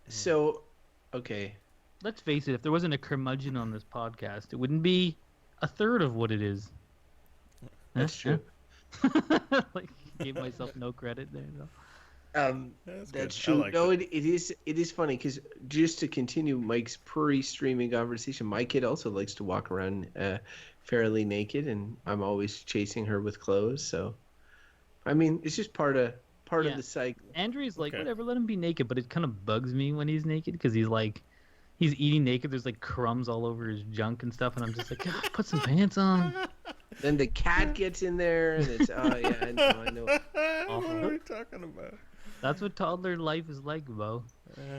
So, okay. Let's face it, if there wasn't a curmudgeon on this podcast, it wouldn't be a third of what it is. Huh? That's Huh? true. Like, gave myself no credit there, though. That's good. That's I true. liked No, it. it is funny because just to continue Mike's pre-streaming conversation, my kid also likes to walk around fairly naked, and I'm always chasing her with clothes. So, I mean, it's just part of Yeah. the cycle. Andrew's like, Okay. whatever, let him be naked, but it kind of bugs me when he's naked because he's eating naked. There's like crumbs all over his junk and stuff, and I'm just like, God, put some pants on. Then the cat gets in there, and it's oh yeah, I know. What Awful. are we talking about? That's what toddler life is like, Bo.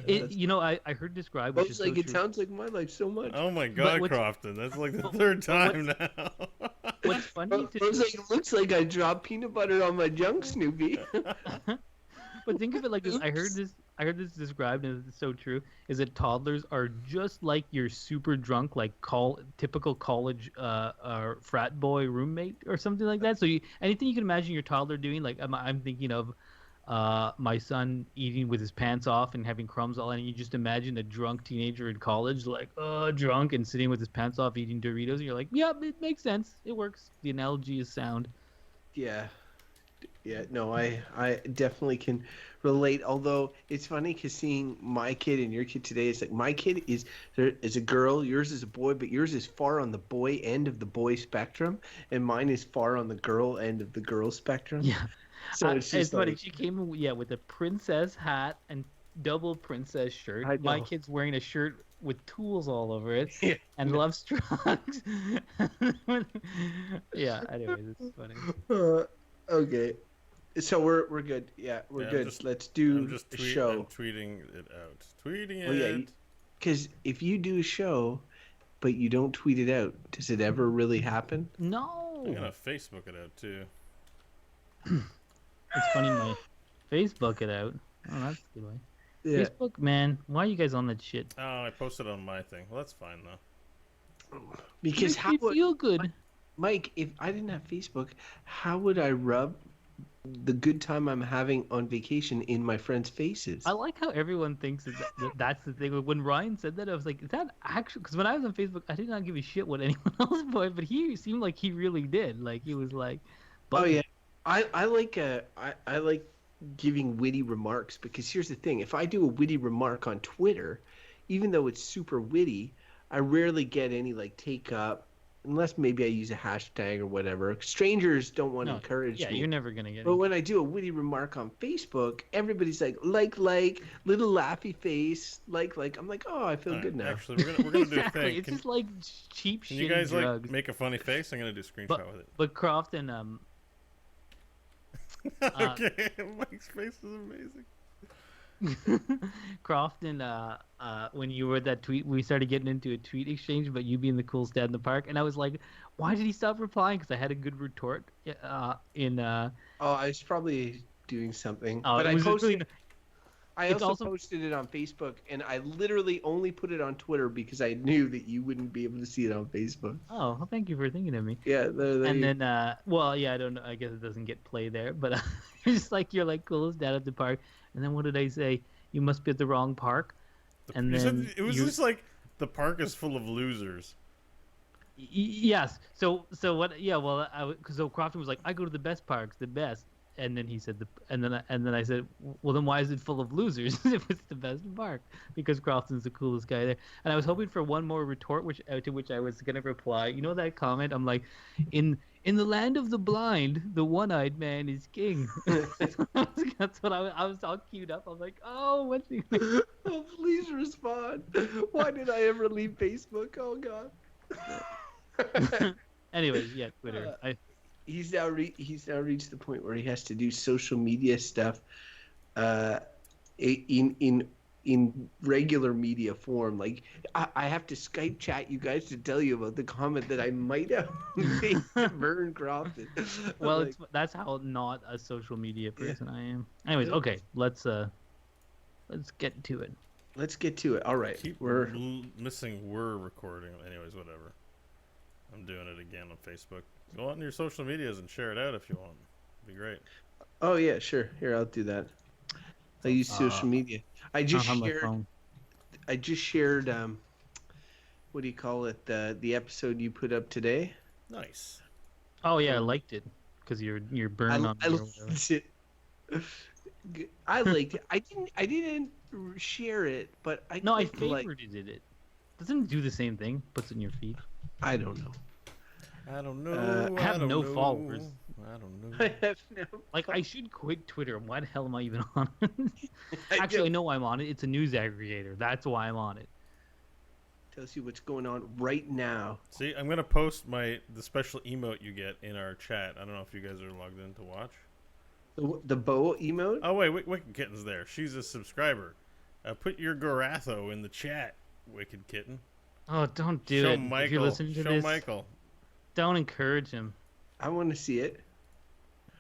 That's- I heard described, which is Looks like so it true. sounds like my life so much. Oh my God, what's- Crofton! That's like the third time now. What's funny to Looks like I dropped peanut butter on my junk, Snoopy. But think of it like this. I heard this described, and it's so true. Is that toddlers are just like your super drunk, like typical college frat boy roommate or something like that. So anything you can imagine your toddler doing, like I'm thinking of my son eating with his pants off and having crumbs all, and you just imagine a drunk teenager in college, like drunk and sitting with his pants off eating Doritos, and you're like, yep, it makes sense. It works. The analogy is sound. Yeah. Yeah, no, I definitely can relate. Although it's funny because seeing my kid and your kid today, it's like my kid is a girl, yours is a boy, but yours is far on the boy end of the boy spectrum, and mine is far on the girl end of the girl spectrum. Yeah. So it's just funny. like, She came, with a princess hat and double princess shirt. I My know. kid's wearing a shirt with tools all over it Yeah. and loves trucks. Yeah. Anyways, it's funny. okay. So we're good. Yeah, we're Yeah, good. Let's do I'm just a show. I'm tweeting it out. Tweeting Well, yeah, it. because if you do a show, but you don't tweet it out, does it ever really happen? I'm No. gonna Facebook it out too. It's funny. My Facebook it out. Oh, that's a good way. Yeah. Facebook, man. Why are you guys on that shit? Oh, I posted on my thing. Well, that's fine though. Because Makes how me would, feel good. Mike, if I didn't have Facebook, how would I rub the good time I'm having on vacation in my friends' faces? I like how everyone thinks that's the thing. When Ryan said that, I was like, is that actually? Because when I was on Facebook, I did not give a shit what anyone else put, but he seemed like he really did. Like he was like, Oh yeah, I like giving witty remarks because here's the thing: if I do a witty remark on Twitter, even though it's super witty, I rarely get any like take up, unless maybe I use a hashtag or whatever. Strangers don't want to encourage yeah, me. you're never gonna get But it. when I do a witty remark on Facebook, everybody's like, little laughy face, like. I'm like, oh, I feel good now. Actually, we're gonna do a Exactly. thing. It's just like cheap Can shit you guys drugs. like make a funny face? I'm gonna do a screenshot with it. But Crofton, Okay, Mike's face is amazing. Crofton, when you were that tweet, we started getting into a tweet exchange about you being the coolest dad in the park, and I was like, why did he stop replying? Because I had a good retort Oh, I was probably doing something, but it I was just posted. really- I it's also also- posted it on Facebook, and I literally only put it on Twitter because I knew that you wouldn't be able to see it on Facebook. Oh, well, thank you for thinking of me. Yeah, And then, well, yeah, I don't know. I guess it doesn't get play there, but it's just like you're like coolest dad at the park. And then what did I say? You must be at the wrong park. And You then said it was just like the park is full of losers. Yes. So what? Yeah. Well, so Crofton was like, I go to the best parks, the best. And then he said and then I said, well, then why is it full of losers if it's the best park? Because Crofton's the coolest guy there. And I was hoping for one more retort, to which I was gonna reply. You know that comment? I'm like, in the land of the blind, the one-eyed man is king. That's what I was all queued up. I'm like, oh, what's he? Oh, please respond. Why did I ever leave Facebook? Oh God. Anyways, yeah, Twitter. He's now reached the point where he has to do social media stuff in regular media form. Like I have to Skype chat you guys to tell you about the comment that I might have made to Vern Crofton. Well, Like, that's how not a social media person I am. Anyways, okay, let's get to it. let's get to it. All right, Keep missing we're recording. Anyways, whatever. I'm doing it again on Facebook. Go on your social medias and share it out if you want. It'd be great. Oh yeah, sure. Here, I'll do that. I use social media. I I just don't have my shared. phone. I just shared. What do you call it? The episode you put up today. Nice. Oh yeah, I Um, liked it because you're burning I on I me or whatever. liked it. I liked it. I didn't share it, but I No, I clicked like. favorited it. Doesn't it do the same thing? Puts it in your feed. I don't know. I don't Uh, know. I have don't no know. followers. I don't know. I have no. Like I should quit Twitter. Why the hell am I even on it? I Actually, I don't- know I'm on it. It's a news aggregator. That's why I'm on it. Tells you what's going on right now. See, I'm gonna post the special emote you get in our chat. I don't know if you guys are logged in to watch. The bow emote. Oh wait, Wicked Kitten's there. She's a subscriber. Put your Goratho in the chat, Wicked Kitten. Oh, don't do Show it. Michael. If you're listening to Show this, Michael. don't encourage him. I want to see it.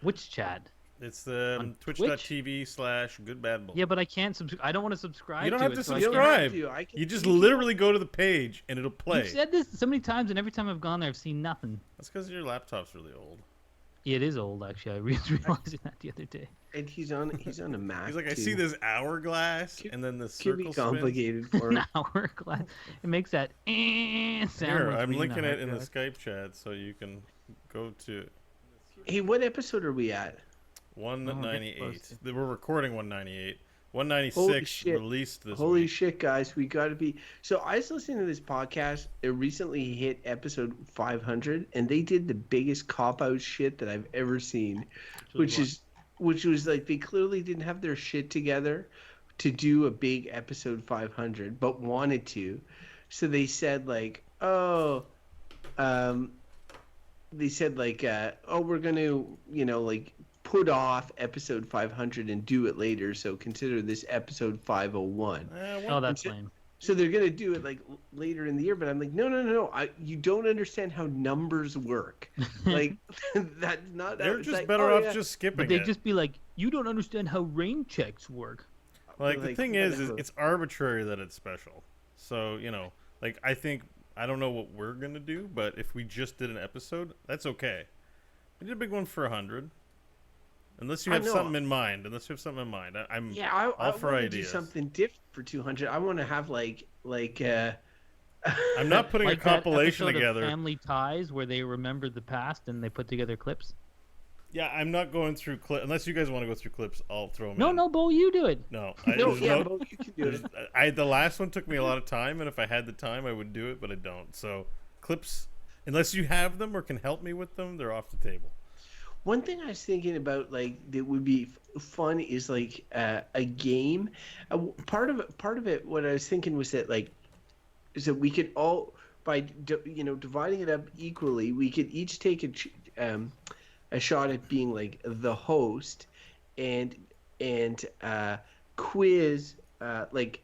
Which chat? It's the On twitch.tv/goodbadbull. Yeah, but I can't subscribe. I don't want to subscribe. You don't to have it, to so I You don't can't- have subscribe. to. I can, You just you can- literally go to the page and it'll play. You've said this so many times, and every time I've gone there, I've seen nothing. That's because your laptop's really old. Yeah, it is old, actually. I realized that the other day. And he's on a Mac. He's like, I too. see this hourglass and then the Could be circle spins. complicated for him. An hourglass. It makes that sound. Here, when it's I'm reading linking a it in the hard drive. Skype chat so you can go to Hey, what episode are we at? 198. close We're recording 198. Holy 196 shit. released this Holy week. shit, guys, we got to be. So I was listening to this podcast. It recently hit episode 500, and they did the biggest cop out shit that I've ever seen, which was like they clearly didn't have their shit together to do a big episode 500, but wanted to. So they said like, oh, they said like, oh, we're gonna, like put off episode 500 and do it later. So consider this episode 501. Oh, that's lame. So they're gonna do it like later in the year, but I'm like, no. You don't understand how numbers work. Like that's not. They're it's just like, better oh, off yeah. just skipping But they'd it. just be like, you don't understand how rain checks work. Like, the thing is whatever. it's arbitrary that it's special. So, like, I don't know what we're going to do, but if we just did an episode, that's okay. We did a big one for 100. Unless you I have know. something in mind. I'm Yeah, I all for want to do ideas. something different for 200. I want to have like. I'm not putting Like a that compilation episode together. of Family Ties where they remember the past and they put together clips. Yeah, I'm not going through clips. Unless you guys want to go through clips, I'll throw them No, in. no, Bo, you do it. No. No, there's yeah, Bo, you can do it. The last one took me a lot of time, and if I had the time, I would do it, but I don't. So, clips, unless you have them or can help me with them, they're off the table. One thing I was thinking about, like, that would be fun is like a game. Part of it, what I was thinking was that like, is that we could all by dividing it up equally, we could each take a shot at being like the host, and quiz like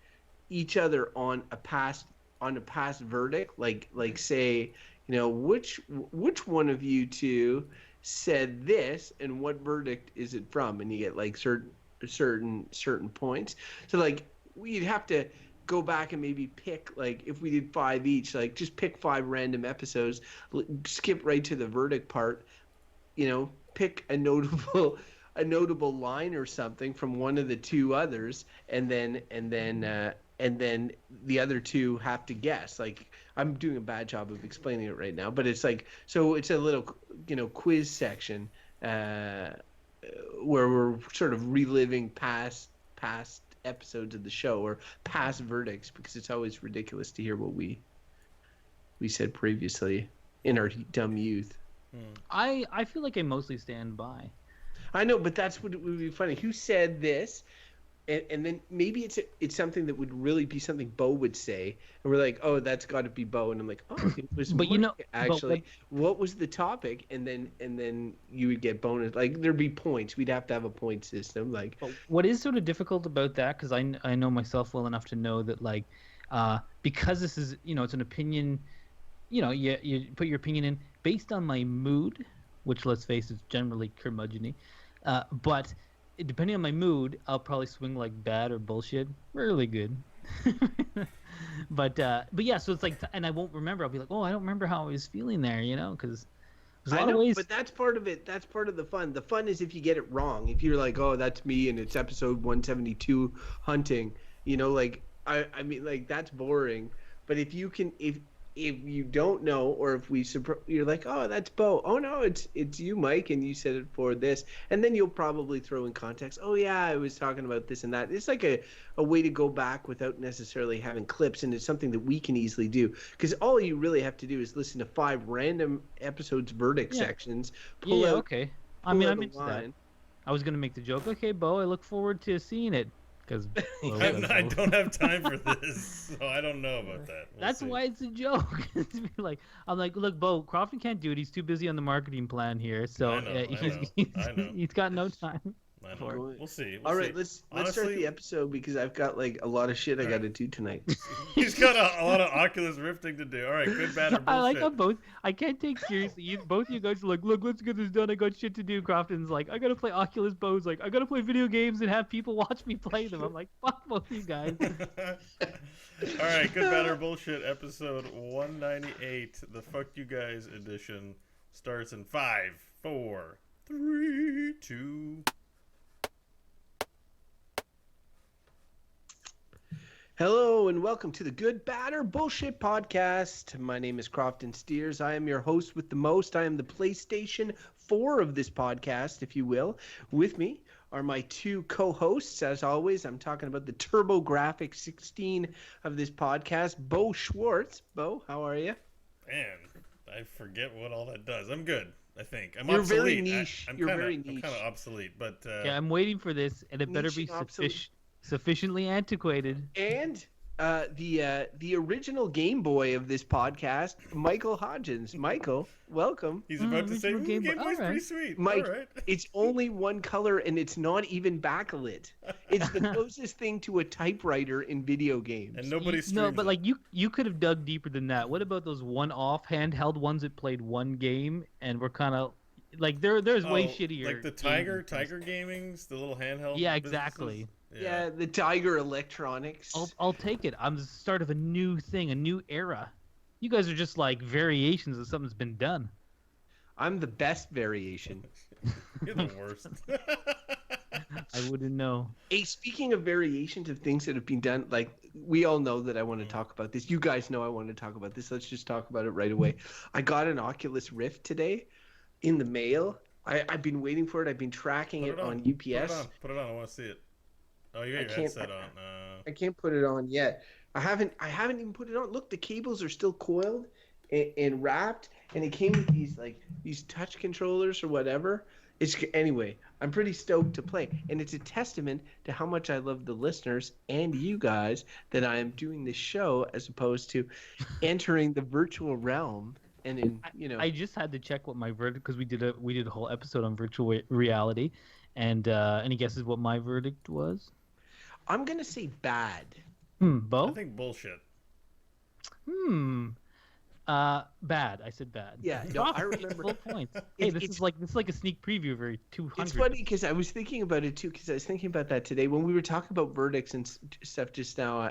each other on a past verdict, like say which one of you two said this and what verdict is it from, and you get like certain points. So like we'd have to go back and maybe pick, like if we did 5 each, like just pick 5 random episodes, skip right to the verdict part, pick a notable line or something from one of the 2 others, and then the other 2 have to guess. Like, I'm doing a bad job of explaining it right now, but it's like, so it's a little quiz section where we're sort of reliving past episodes of the show or past verdicts, because it's always ridiculous to hear what we said previously in our dumb youth. I feel like I mostly stand by. I know, but that's what would be funny. Who said this? And then maybe it's something that would really be something Bo would say, and we're like, oh, that's got to be Bo, and I'm like, oh, it was. But Mike, actually, what was the topic? And then you would get bonus. Like, there'd be points. We'd have to have a point system. Like, What is sort of difficult about that, because I know myself well enough to know that, like, because this is, it's an opinion, you put your opinion in based on my mood, which, let's face it, is generally curmudgeon-y, but depending on my mood, I'll probably swing like bad or bullshit really good. but yeah, so it's like, and I won't remember. I'll be like, oh, I don't remember how I was feeling there, because There's a I lot of know, ways. but that's part of it. That's part of the fun. The fun is if you get it wrong. If you're like, oh, that's me, and it's episode 172 hunting. Like I mean, like that's boring. But if you can, if you don't know, or if you're like, oh, that's Bo. Oh no, it's you, Mike, and you said it for this, and then you'll probably throw in context. Oh yeah, I was talking about this and that. It's like a way to go back without necessarily having clips, and it's something that we can easily do because all you really have to do is listen to 5 random episodes verdict Yeah. sections, Yeah, pull yeah, out okay. I pull mean, out I'm a into that. line. I was gonna make the joke. Okay, Bo, I look forward to seeing it because I don't have time for this, so I don't know about that. We'll That's see. why it's a joke. I'm like, look, Bo, Crofton can't do it. He's too busy on the marketing plan here, so I know, I know. he's got no time. I know. for it. We'll see. All right, see. let's start Honestly, the episode because I've got like a lot of shit I got to do tonight. He's got a lot of Oculus rifting to do. All right, good, bad, or bullshit. I like how both. I can't take seriously. Both you guys are like, look, let's get this done. I got shit to do. Crofton's like, I gotta play Oculus. Bo's like, I gotta play video games and have people watch me play them. I'm like, fuck both you guys. All right, good, bad, or bullshit. Episode 198, the fuck you guys edition, starts in 5, 4, 3, 2. Hello and welcome to the Good, Bad, or Bullshit podcast. My name is Crofton Steers. I am your host with the most. I am the PlayStation 4 of this podcast, if you will. With me are my 2 co-hosts. As always, I'm talking about the TurboGrafx 16 of this podcast, Bo Schwartz. Bo, how are you? Man, I forget what all that does. I'm good, I think. I'm You're obsolete. very niche. I'm You're kinda, very I'm niche. kind of obsolete, but Yeah, I'm waiting for this, and it better Niche be and obsolete. sufficiently antiquated. And the original Game Boy of this podcast, Michael Hodgins. Michael, welcome. he's about to say, original Game Game Boy. Boy's pretty Alright. sweet. Mike, All right. it's only one color and it's not even backlit. It's the closest thing to a typewriter in video games. And nobody streams No, but it. like you could have dug deeper than that. What about those one-off handheld ones that played one game and were kind of like there's way shittier. Like the Tiger Gamings, the little handheld. Yeah, businesses. exactly. Yeah, the Tiger Electronics. I'll take it. I'm the start of a new thing, a new era. You guys are just like variations of something that's been done. I'm the best variation. You're the worst. I wouldn't know. Hey, speaking of variations of things that have been done, like we all know that I want to talk about this. You guys know I want to talk about this. Let's just talk about it right away. I got an Oculus Rift today in the mail. I've been waiting for it. I've been tracking it on UPS. Put it on. I want to see it. Oh, you got your can't- headset on. I can't put it on yet. I haven't even put it on. Look, the cables are still coiled and wrapped, and it came with these touch controllers or whatever. Anyway, I'm pretty stoked to play, and it's a testament to how much I love the listeners and you guys that I am doing this show as opposed to entering the virtual realm. And I just had to check what my verdict because we did a whole episode on virtual reality, and any guesses what my verdict was? I'm gonna say bad. Bo? I think bullshit. Bad. I said bad. Yeah, no, I remember. Full points. Hey, this is like a sneak preview of our 200. It's funny because I was thinking about it too. Because I was thinking about that today when we were talking about verdicts and stuff just now.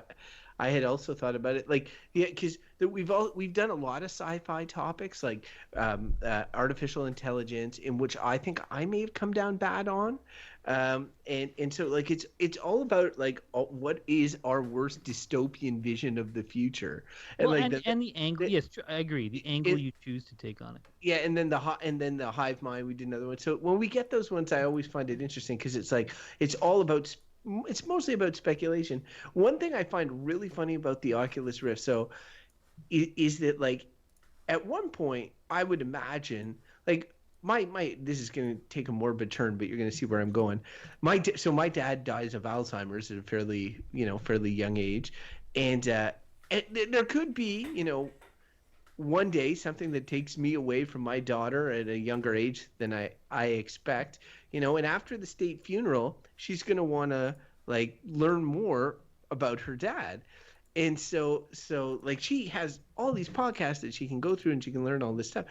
I had also thought about it, like because we've done a lot of sci-fi topics like artificial intelligence, in which I think I may have come down bad on, and so like it's all about like what is our worst dystopian vision of the future, and well, like and the angle. Yes, I agree. The angle you choose to take on it. yeah, and then the hive mind. We did another one. So when we get those ones, I always find it interesting because it's like it's all about. It's mostly about speculation. One thing I find really funny about the Oculus Rift, is that like at one point I would imagine like my this is going to take a morbid turn, but you're going to see where I'm going. My dad dies of Alzheimer's at a fairly young age, and there could be one day something that takes me away from my daughter at a younger age than I expect, and after the state funeral, she's going to want to like learn more about her dad. And so like she has all these podcasts that she can go through and she can learn all this stuff.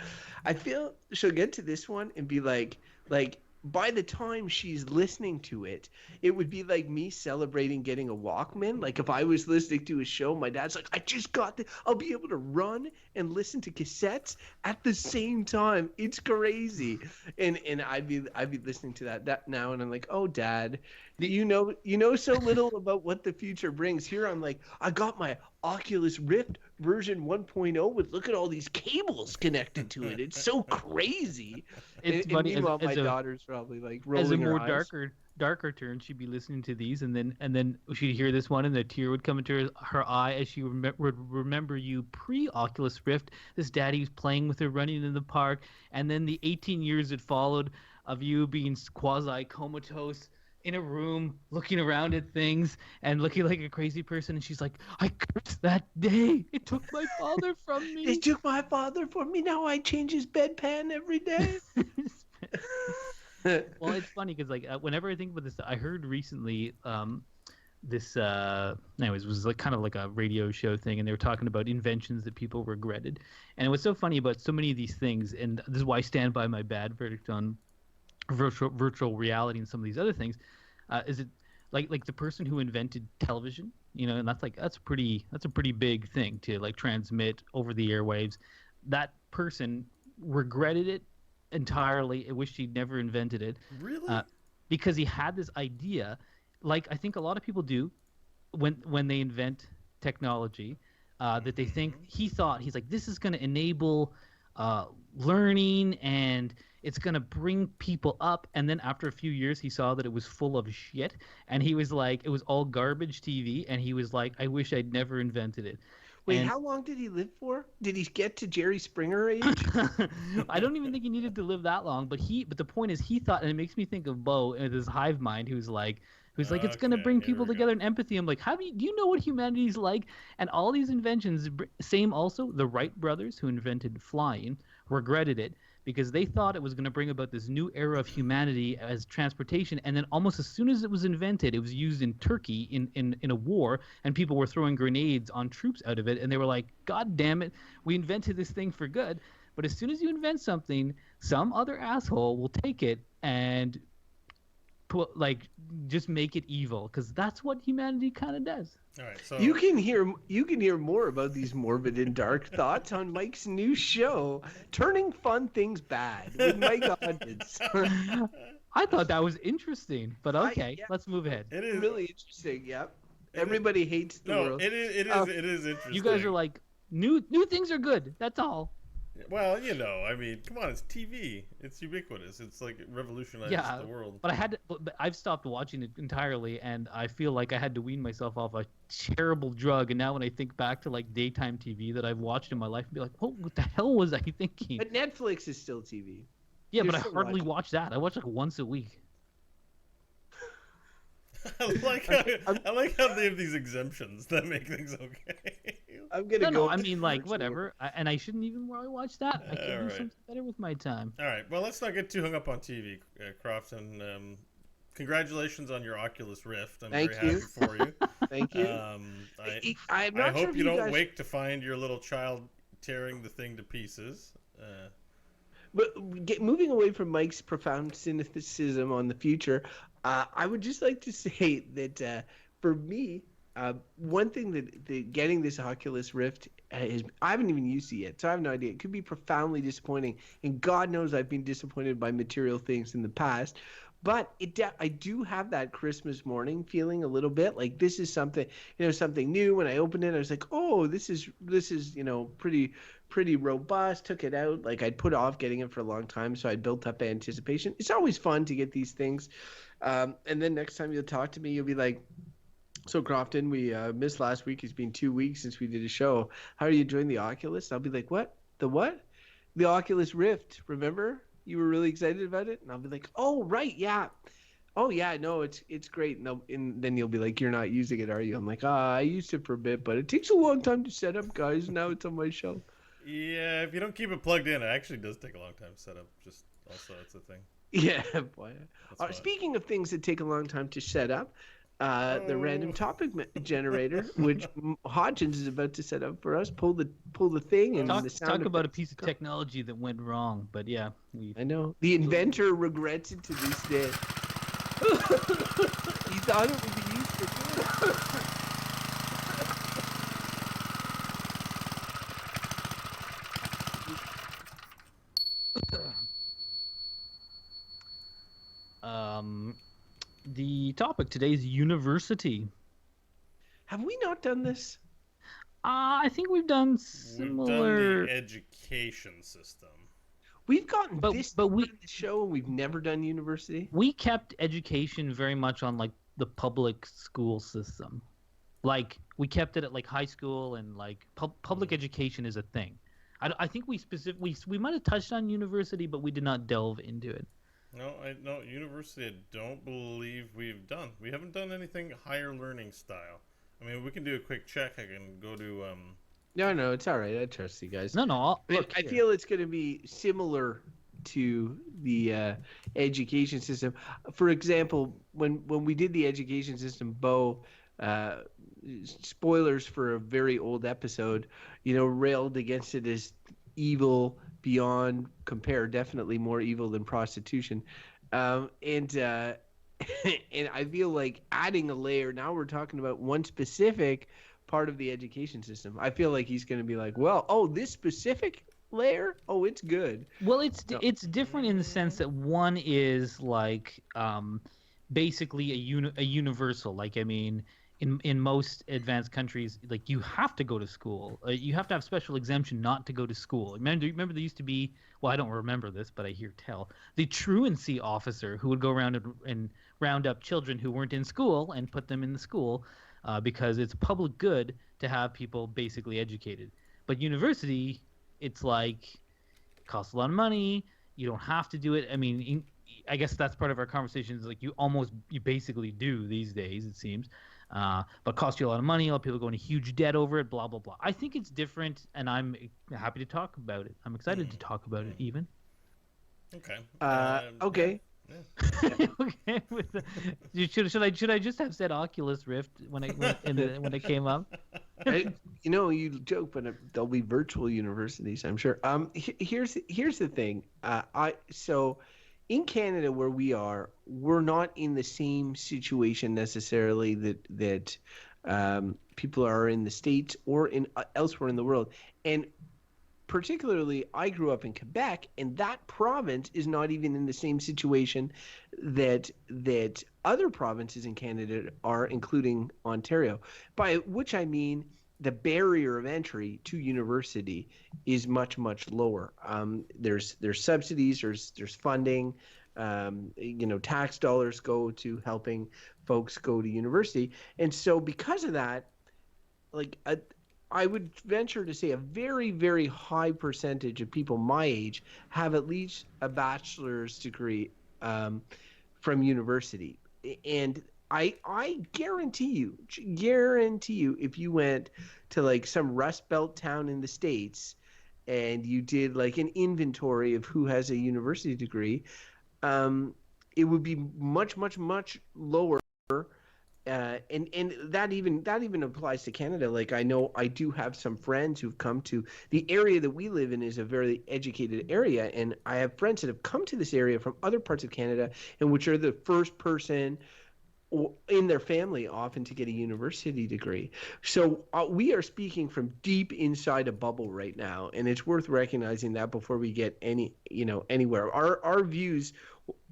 I feel she'll get to this one and be like by the time she's listening to it, it would be like me celebrating getting a Walkman. Like if I was listening to a show, my dad's like, I just got the, I'll be able to run and listen to cassettes at the same time. It's crazy. And I'd be listening to that now, and I'm like, oh, Dad, you know so little about what the future brings. Here I'm like, I got my Oculus Rift version 1.0 with, look at all these cables connected to it. It's so crazy. It's And funny meanwhile, my as a daughter's probably like as a rolling her more eyes. darker turn, she'd be listening to these, and then she'd hear this one, and the tear would come into her eye as she would remember you pre Oculus Rift. This daddy was playing with her, running in the park, and then the 18 years that followed of you being quasi comatose in a room, looking around at things and looking like a crazy person. And she's like, I cursed that day. It took my father from me. It took my father from me. Now I change his bedpan every day. Well, it's funny because like whenever I think about this, I heard recently this anyways, it was like kind of like a radio show thing, and they were talking about inventions that people regretted. And it was so funny about so many of these things, and this is why I stand by my bad verdict on virtual reality and some of these other things. Is it like the person who invented television, and that's a pretty big thing to like transmit over the airwaves. That person regretted it entirely. I wished he'd never invented it. Really? Because he had this idea, like I think a lot of people do when they invent technology, that they think he's like, this is going to enable learning, and it's going to bring people up. And then after a few years, he saw that it was full of shit, and he was like, it was all garbage TV, and he was like, I wish I'd never invented it. Wait, And how long did he live for? Did he get to Jerry Springer age? I don't even think he needed to live that long, but the point is, he thought, and it makes me think of Bo and his hive mind, who's like, it's going to bring people together and empathy. I'm like, do you know what humanity's like? And all these inventions, same also, the Wright brothers who invented flying regretted it because they thought it was going to bring about this new era of humanity as transportation. And then almost as soon as it was invented, it was used in Turkey in a war, and people were throwing grenades on troops out of it. And they were like, God damn it, we invented this thing for good. But as soon as you invent something, some other asshole will take it and just make it evil, because that's what humanity kind of does. All right, so You can hear more about these morbid and dark thoughts on Mike's new show, Turning Fun Things Bad, with Mike Hodges. I thought that was interesting, but okay, yeah. let's move ahead. it is Really interesting. Yep. Everybody hates the world. It is interesting. You guys are like, new things are good. That's all. Well, I mean, come on, it's TV. It's ubiquitous. It's like it revolutionized the world. But I've stopped watching it entirely, and I feel like I had to wean myself off a terrible drug. And now when I think back to like daytime TV that I've watched in my life, I'd be like, what the hell was I thinking? But Netflix is still TV. Yeah, You're but I still hardly watching. watch that. I watch like once a week. I like how they have these exemptions that make things okay. I'm gonna No, go. I mean like virtual. whatever, and I shouldn't even really watch that. I could do Alright. something better with my time. All right, well, let's not get too hung up on TV, Crofton. Congratulations on your Oculus Rift. I'm Thank very you. happy for you. Thank you. I'm I not sure hope if you don't guys... wake to find your little child tearing the thing to pieces. But moving away from Mike's profound cynicism on the future, I would just like to say that for me, one thing that getting this Oculus Rift is, I haven't even used it yet, so I have no idea. It could be profoundly disappointing, and God knows I've been disappointed by material things in the past. But I do have that Christmas morning feeling a little bit like this is something, something new. When I opened it, I was like, oh, this is pretty robust. Took it out. Like I'd put off getting it for a long time, so I built up anticipation. It's always fun to get these things. And then next time you'll talk to me, you'll be like, so Crofton, we missed last week. It's been 2 weeks since we did a show. How are you enjoying the Oculus? I'll be like, what? The what? The Oculus Rift. Remember? You were really excited about it? And I'll be like, oh, right, yeah. Oh, yeah, no, it's great. And then you'll be like, you're not using it, are you? I'm like, I used it for a bit, but it takes a long time to set up, guys. Now it's on my shelf. Yeah, if you don't keep it plugged in, it actually does take a long time to set up. Just also, it's a thing. Yeah, boy. That's fine. Speaking of things that take a long time to set up, the random Oh. topic generator, which Hodgins is about to set up for us. Pull the thing, and the sound Talk about a effects. piece of technology that went wrong, but yeah, I know the inventor regrets it to this day. He thought it would be used for good. the topic today is university. Have we not done this? I think we've done We've done the similar. education system. We've gotten But- this but far we- in the show, and we've never done university. We kept education very much on like the public school system. Like we kept it at like high school and like public education is a thing. I think we might have touched on university, but we did not delve into it. No, university. I don't believe we've done. We haven't done anything higher learning style. I mean, we can do a quick check. I can go to No, it's all right. I trust you guys. No, look, I here. feel it's going to be similar to the education system. For example, when we did the education system, Bo, spoilers for a very old episode, railed against it as evil beyond compare, definitely more evil than prostitution, and and I feel like adding a layer. Now we're talking about one specific part of the education system. I feel like he's going to be like, well, this specific layer, it's good. Well, it's No. it's different in the sense that one is like basically a universal. Like I mean, in most advanced countries, like you have to go to school. You have to have special exemption not to go to school. Remember there used to be. Well, I don't remember this, but I hear tell the truancy officer who would go around and round up children who weren't in school and put them in the school because it's public good to have people basically educated. But university, it's like it costs a lot of money. You don't have to do it. I mean, I guess that's part of our conversation. Is like you basically do these days, it seems. But costs you a lot of money. A lot of people go into huge debt over it. Blah blah blah. I think it's different, and I'm happy to talk about it. I'm excited to talk about it, even. okay. Okay. Yeah. Okay. Should I just have said Oculus Rift when it came up? You joke, but there'll be virtual universities, I'm sure. Here's the thing. So in Canada where we are, we're not in the same situation necessarily that people are in the States or in elsewhere in the world. And particularly, I grew up in Quebec, and that province is not even in the same situation that other provinces in Canada are, including Ontario. By which I mean the barrier of entry to university is much, much lower. There's subsidies, there's funding. Tax dollars go to helping folks go to university, and so because of that, like I would venture to say a very, very high percentage of people my age have at least a bachelor's degree from university. And I guarantee you, if you went to like some Rust Belt town in the States and you did like an inventory of who has a university degree, it would be much, much, much lower. And that even applies to Canada. Like I know I do have some friends who've come to the area that we live in is a very educated area, and I have friends that have come to this area from other parts of Canada, and which are the first person in their family often to get a university degree. So we are speaking from deep inside a bubble right now, and it's worth recognizing that before we get anywhere. Our views,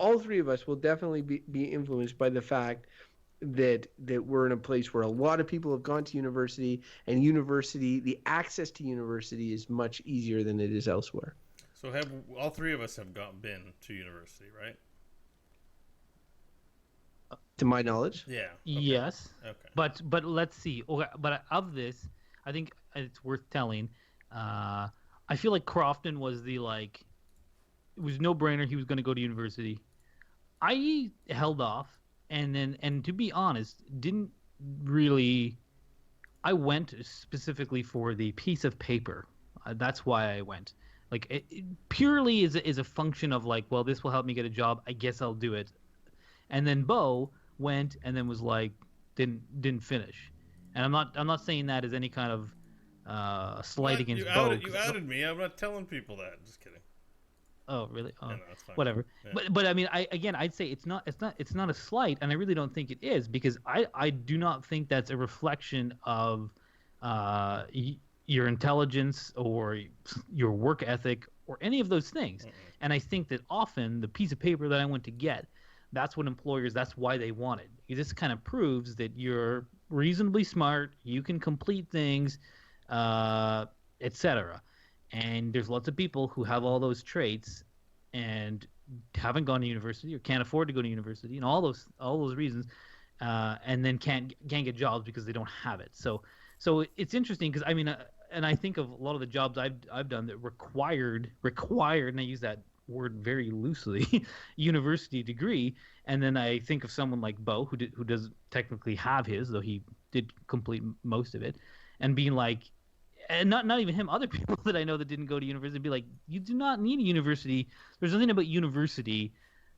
all three of us, will definitely be influenced by the fact that we're in a place where a lot of people have gone to university, and the access to university is much easier than it is elsewhere. So have all three of us have been to university, right? To my knowledge. Yeah. Okay. Yes. Okay. But let's see. Okay, but of this, I think it's worth telling. I feel like Crofton was it was no brainer. He was going to go to university. I held off, and to be honest, didn't really. I went specifically for the piece of paper. That's why I went. Like it purely is a function of like, well, this will help me get a job. I guess I'll do it. And then Bo went and then was like, didn't finish. And I'm not saying that as any kind of slight What? against Bo. You outed me. I'm not telling people that. Just kidding. Oh, really? No, Oh, no, that's fine. whatever. Yeah. But I mean, I'd say it's not a slight, and I really don't think it is because I do not think that's a reflection of your intelligence or your work ethic or any of those things. Mm-mm. And I think that often the piece of paper that I went to get, that's what employers, that's why they wanted. This kind of proves that you're reasonably smart, you can complete things, etc. And there's lots of people who have all those traits and haven't gone to university or can't afford to go to university and all those reasons, and then can't get jobs because they don't have it. So it's interesting because I mean, and I think of a lot of the jobs I've done that required, and I use that word very loosely, university degree. And then I think of someone like Bo who doesn't technically have his, though he did complete most of it, and being like, and not even him, other people that I know that didn't go to university be like, you do not need a university. There's nothing about university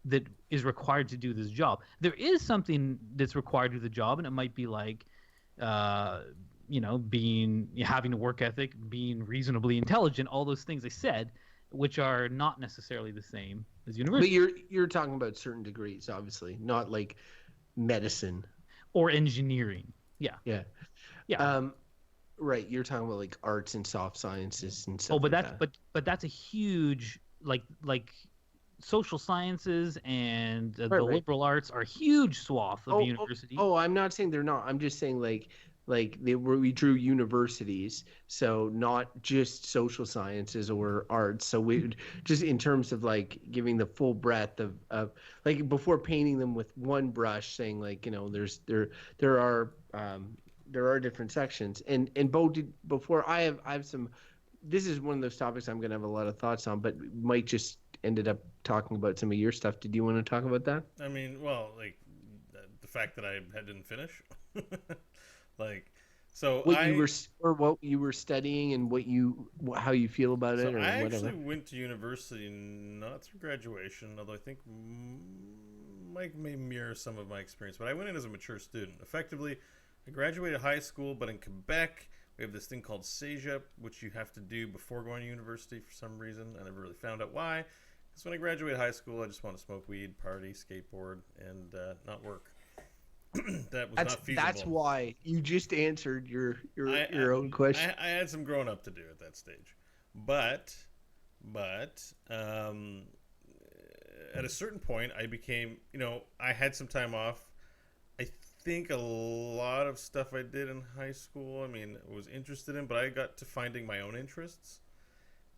that is required to do this job. There is something that's required to do the job, and it might be like, uh, being having a work ethic, being reasonably intelligent, all those things I said, which are not necessarily the same as But university you're talking about certain degrees, obviously, not like medicine. or engineering. Yeah, Yeah. yeah. Right. You're talking about like arts and soft sciences and Oh, stuff but like that's that. but that's a huge like social sciences and Right. the Right. liberal arts are a huge swath of Oh, oh, university. oh, I'm not saying they're not. I'm just saying like they were we drew universities, so not just social sciences or arts. So we just in terms of like giving the full breadth of like before painting them with one brush, saying like there are there are different sections. And Bo did before I have some. This is one of those topics I'm going to have a lot of thoughts on, but Mike just ended up talking about some of your stuff. Did you want to talk about that? I mean, well, like the fact that I didn't finish, like, so What you I were or what you were studying and how you feel about so it or I actually whatever. went to university not through graduation, although I think Mike may mirror some of my experience. But I went in as a mature student. Effectively, I graduated high school, but in Quebec we have this thing called CEGEP, which you have to do before going to university for some reason. I never really found out why. Because when I graduated high school, I just want to smoke weed, party, skateboard, and not work. That was not That's feasible. why you just answered I, your own question. I had some growing up to do at that stage, but but at a certain point, I became I had some time off. I think a lot of stuff I did in high school, I mean, I was interested in, but I got to finding my own interests.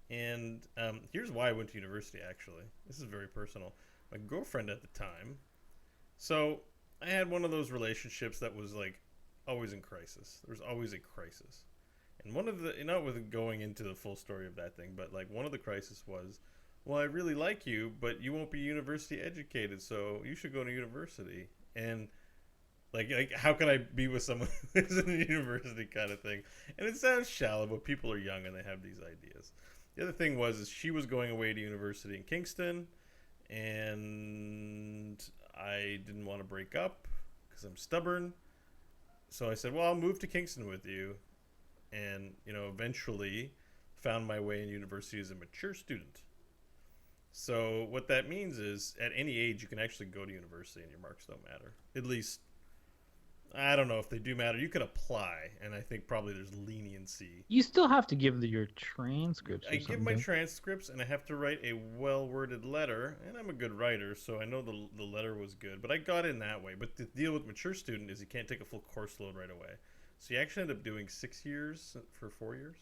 And here's why I went to university, actually. This is very personal. My girlfriend at the time, so I had one of those relationships that was like always in crisis. There was always a crisis. And one of the, not with going into the full story of that thing, but like one of the crises was, well, I really like you, but you won't be university educated, so you should go to university. And like how can I be with someone who's in the university kind of thing? And it sounds shallow, but people are young and they have these ideas. The other thing was is she was going away to university in Kingston, and I didn't want to break up because I'm stubborn. So I said, "Well, I'll move to Kingston with you," and eventually found my way in university as a mature student. So what that means is, at any age, you can actually go to university and your marks don't matter. At least I don't know if they do matter. You could apply, and I think probably there's leniency. You still have to give your transcripts I or give my something. transcripts, and I have to write a well-worded letter, and I'm a good writer, so I know the letter was good. But I got in that way. But the deal with mature student is you can't take a full course load right away. So you actually end up doing 6 years for 4 years.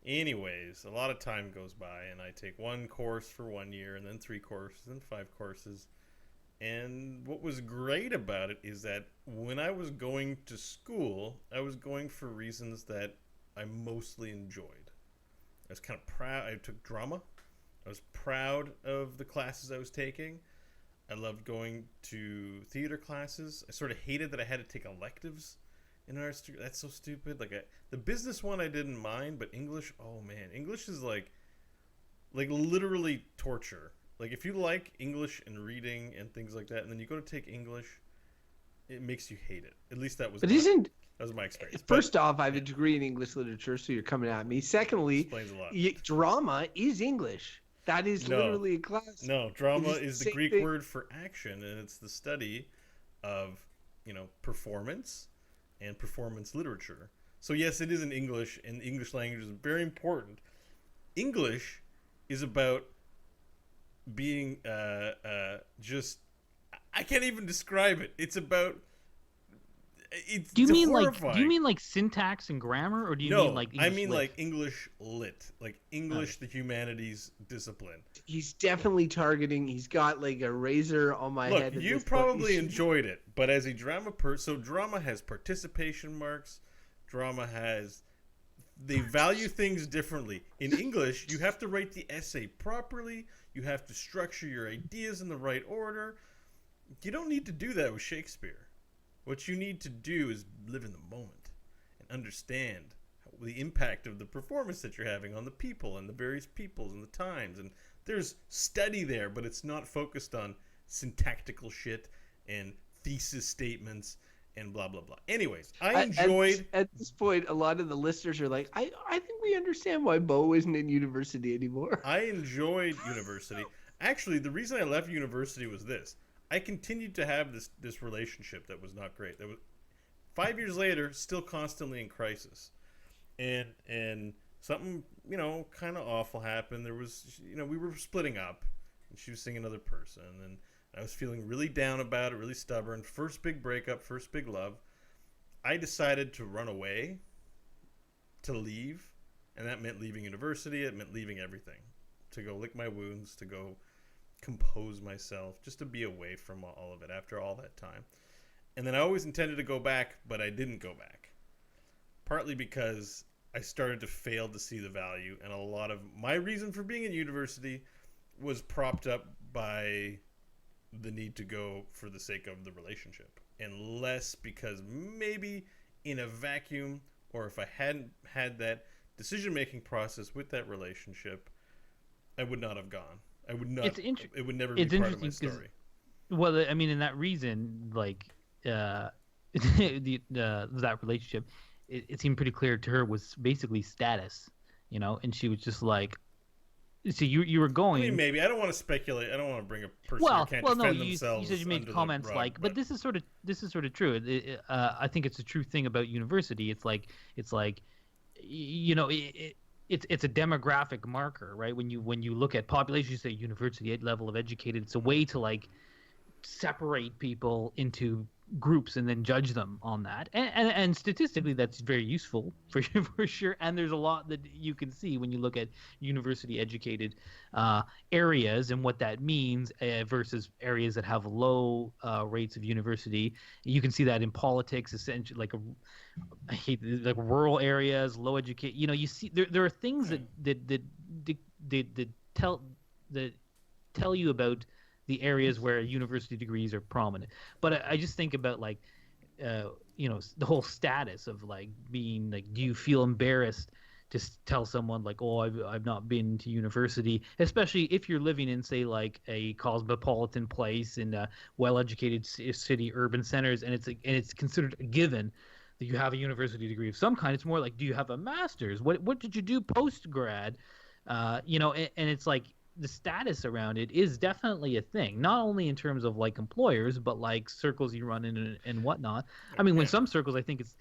Anyways, a lot of time goes by, and I take one course for 1 year, and then 3 courses, and 5 courses. And what was great about it is that when I was going to school, I was going for reasons that I mostly enjoyed. I was kind of proud. I took drama. I was proud of the classes I was taking. I loved going to theater classes. I sort of hated that I had to take electives in art. That's so stupid. The business one I didn't mind, but English, oh man, English is like literally torture. Like if you like English and reading and things like that, and then you go to take English, it makes you hate it. At least that was But isn't my experience. First off, I have a degree in English literature, so you're coming at me. Secondly, explains a lot. Drama is English. That is literally a class. No, drama is the Greek thing. word for action, and it's the study of, performance and performance literature. So yes, it is in English, and the English language is very important. English is about being just. I can't even describe it. It's about. Do you mean horrifying. like syntax and grammar, or do you No, mean like English I mean lit? like English lit, like English, the humanities discipline. He's definitely targeting. He's got like a razor on my head. Look, you probably enjoyed it, but as a drama so drama has participation marks. Drama has. They value things differently. In English, you have to write the essay properly. You have to structure your ideas in the right order. You don't need to do that with Shakespeare. What you need to do is live in the moment and understand the impact of the performance that you're having on the people and the various peoples and the times. And there's study there, but it's not focused on syntactical shit and thesis statements and blah, blah, blah. Anyways, I enjoyed... At this point, a lot of the listeners are like, I think we understand why Bo isn't in university anymore. I enjoyed university. Actually, the reason I left university was this. I continued to have this relationship that was not great. That was 5 years later, still constantly in crisis, and something kind of awful happened. There was we were splitting up, and she was seeing another person, and I was feeling really down about it, really stubborn. First big breakup, first big love. I decided to run away, to leave, and that meant leaving university. It meant leaving everything, to go lick my wounds, to go compose myself, just to be away from all of it after all that time. And then I always intended to go back, but I didn't go back. Partly because I started to fail to see the value, and a lot of my reason for being in university was propped up by the need to go for the sake of the relationship, and less because maybe in a vacuum, or if I hadn't had that decision-making process with that relationship, I would not have gone. I would not. It would never be part of my story. Well, I mean, in that reason, like that relationship, it seemed pretty clear to her was basically status, and she was just like, so you were going. I mean, maybe I don't want to speculate. I don't want to bring a person who can't defend themselves. You said you made comments rug, but this is sort of true. I think it's a true thing about university. It's like it's a demographic marker, right? When you look at population, you say university level of educated. It's a way to like separate people into groups and then judge them on that. And statistically, that's very useful for sure. And there's a lot that you can see when you look at university educated areas and what that means versus areas that have low rates of university. You can see that in politics, essentially, I hate like rural areas, low educate. You see there are things that tell you about the areas where university degrees are prominent. But I just think about the whole status of like being like, do you feel embarrassed to tell someone like, oh, I've not been to university, especially if you're living in, say, like a cosmopolitan place in a well-educated city, urban centers, and it's considered a given that you have a university degree of some kind. It's more like, do you have a master's? What did you do post grad? And it's like the status around it is definitely a thing, not only in terms of like employers, but like circles you run in and whatnot. I mean, when some circles, I think it's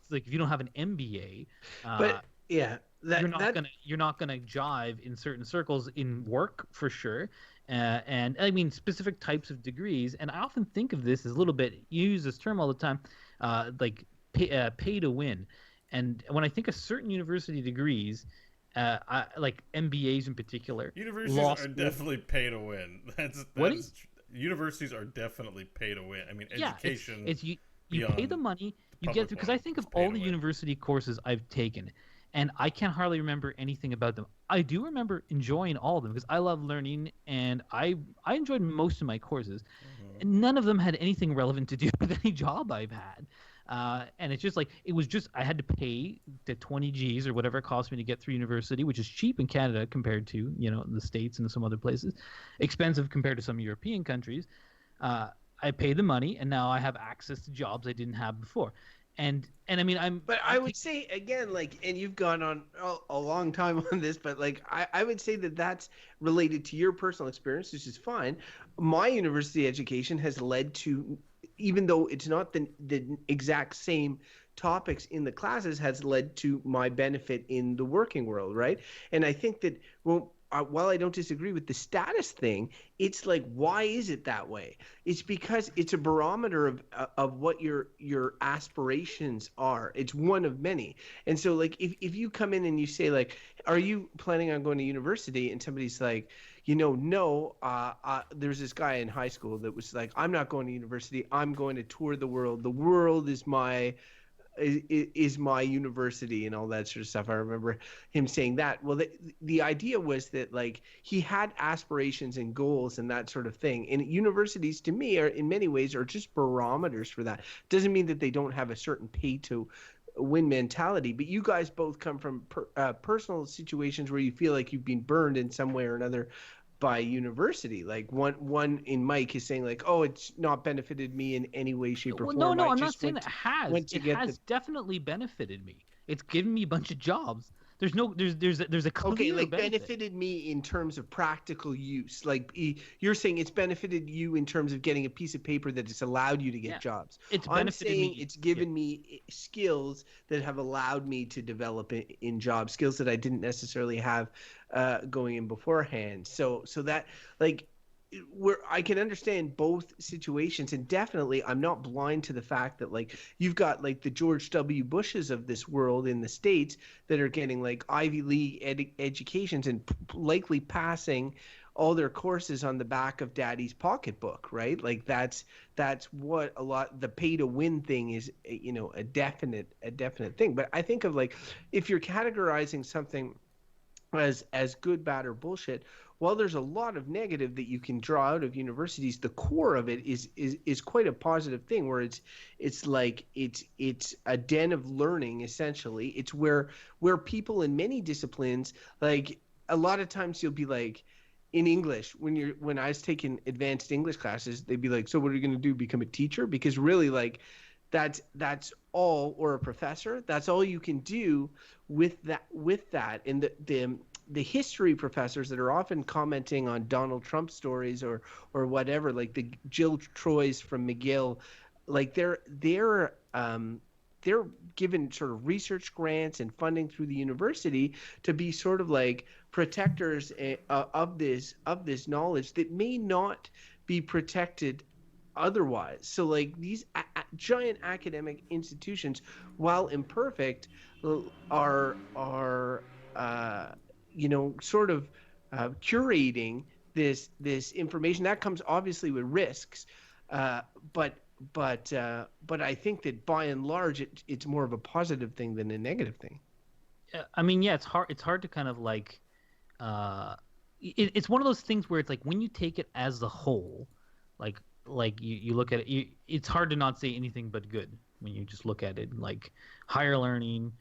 like if you don't have an MBA, but yeah, you're not gonna jive in certain circles in work for sure. And I mean specific types of degrees, and I often think of this as a little bit. You use this term all the time, like pay to win. And when I think of certain university degrees, I like MBAs in particular. Universities are definitely pay to win. Universities are definitely pay to win. I mean, education. It's you pay the money, you get through. Because I think of all the university courses I've taken, and I can't hardly remember anything about them. I do remember enjoying all of them because I love learning, and I enjoyed most of my courses. Mm-hmm. And none of them had anything relevant to do with any job I've had. And it's just like, I had to pay the 20 G's or whatever it cost me to get through university, which is cheap in Canada compared to, the States and some other places, expensive compared to some European countries. I I pay the money, and now I have access to jobs I didn't have before. And I mean, But I would say again, like, and you've gone on a long time on this, but like, I would say that that's related to your personal experience, which is fine. My university education has led to, even though it's not the exact same topics in the classes, has led to my benefit in the working world, right? And I think that, well, while I don't disagree with the status thing, it's like, why is it that way? It's because it's a barometer of what your aspirations are. It's one of many. And so, like, if you come in and you say, like, are you planning on going to university? And somebody's like, no, there's this guy in high school that was like, I'm not going to university. I'm going to tour the world. The world is my university and all that sort of stuff. I remember him saying that. Well, the idea was that, like, he had aspirations and goals and that sort of thing. And universities, to me, are in many ways are just barometers for that. Doesn't mean that they don't have a certain pay to win mentality, but you guys both come from personal situations where you feel like you've been burned in some way or another by university. Like, one in Mike is saying, like, oh, it's not benefited me in any way, shape, or well, form. no, I I'm not just saying that has. It has definitely benefited me. It's given me a bunch of jobs. There's a clear Okay, like, benefit. benefited me in terms of practical use. Like, you're saying it's benefited you in terms of getting a piece of paper that has allowed you to get jobs. It's I'm benefited saying me. it's given me skills that have allowed me to develop in jobs, skills that I didn't necessarily have going in beforehand. So that, like, where I can understand both situations, and definitely I'm not blind to the fact that, like, you've got, like, the George W. Bushes of this world in the States that are getting, like, Ivy League educations and likely passing all their courses on the back of daddy's pocketbook, right? Like, that's what a lot, the pay to win thing is, a definite thing. But I think of, like, if you're categorizing something as good, bad, or bullshit, while there's a lot of negative that you can draw out of universities, the core of it is quite a positive thing, where it's like it's a den of learning. Essentially, it's where people in many disciplines, like, a lot of times you'll be like, in English, when I was taking advanced English classes, they'd be like, so what are you going to do, become a teacher? Because really, like, that's all, or a professor, that's all you can do with that. And the history professors that are often commenting on Donald Trump stories or whatever, like the Jill Troys from McGill, like, they're given sort of research grants and funding through the university to be sort of like protectors of this knowledge that may not be protected otherwise. So, like, these giant academic institutions, while imperfect, are sort of curating this information that comes obviously with risks, but I think that by and large it's more of a positive thing than a negative thing. I mean, yeah, it's hard to kind of like it's one of those things where it's like, when you take it as the whole, like you look at it, it's hard to not say anything but good when you just look at it. Like, higher learning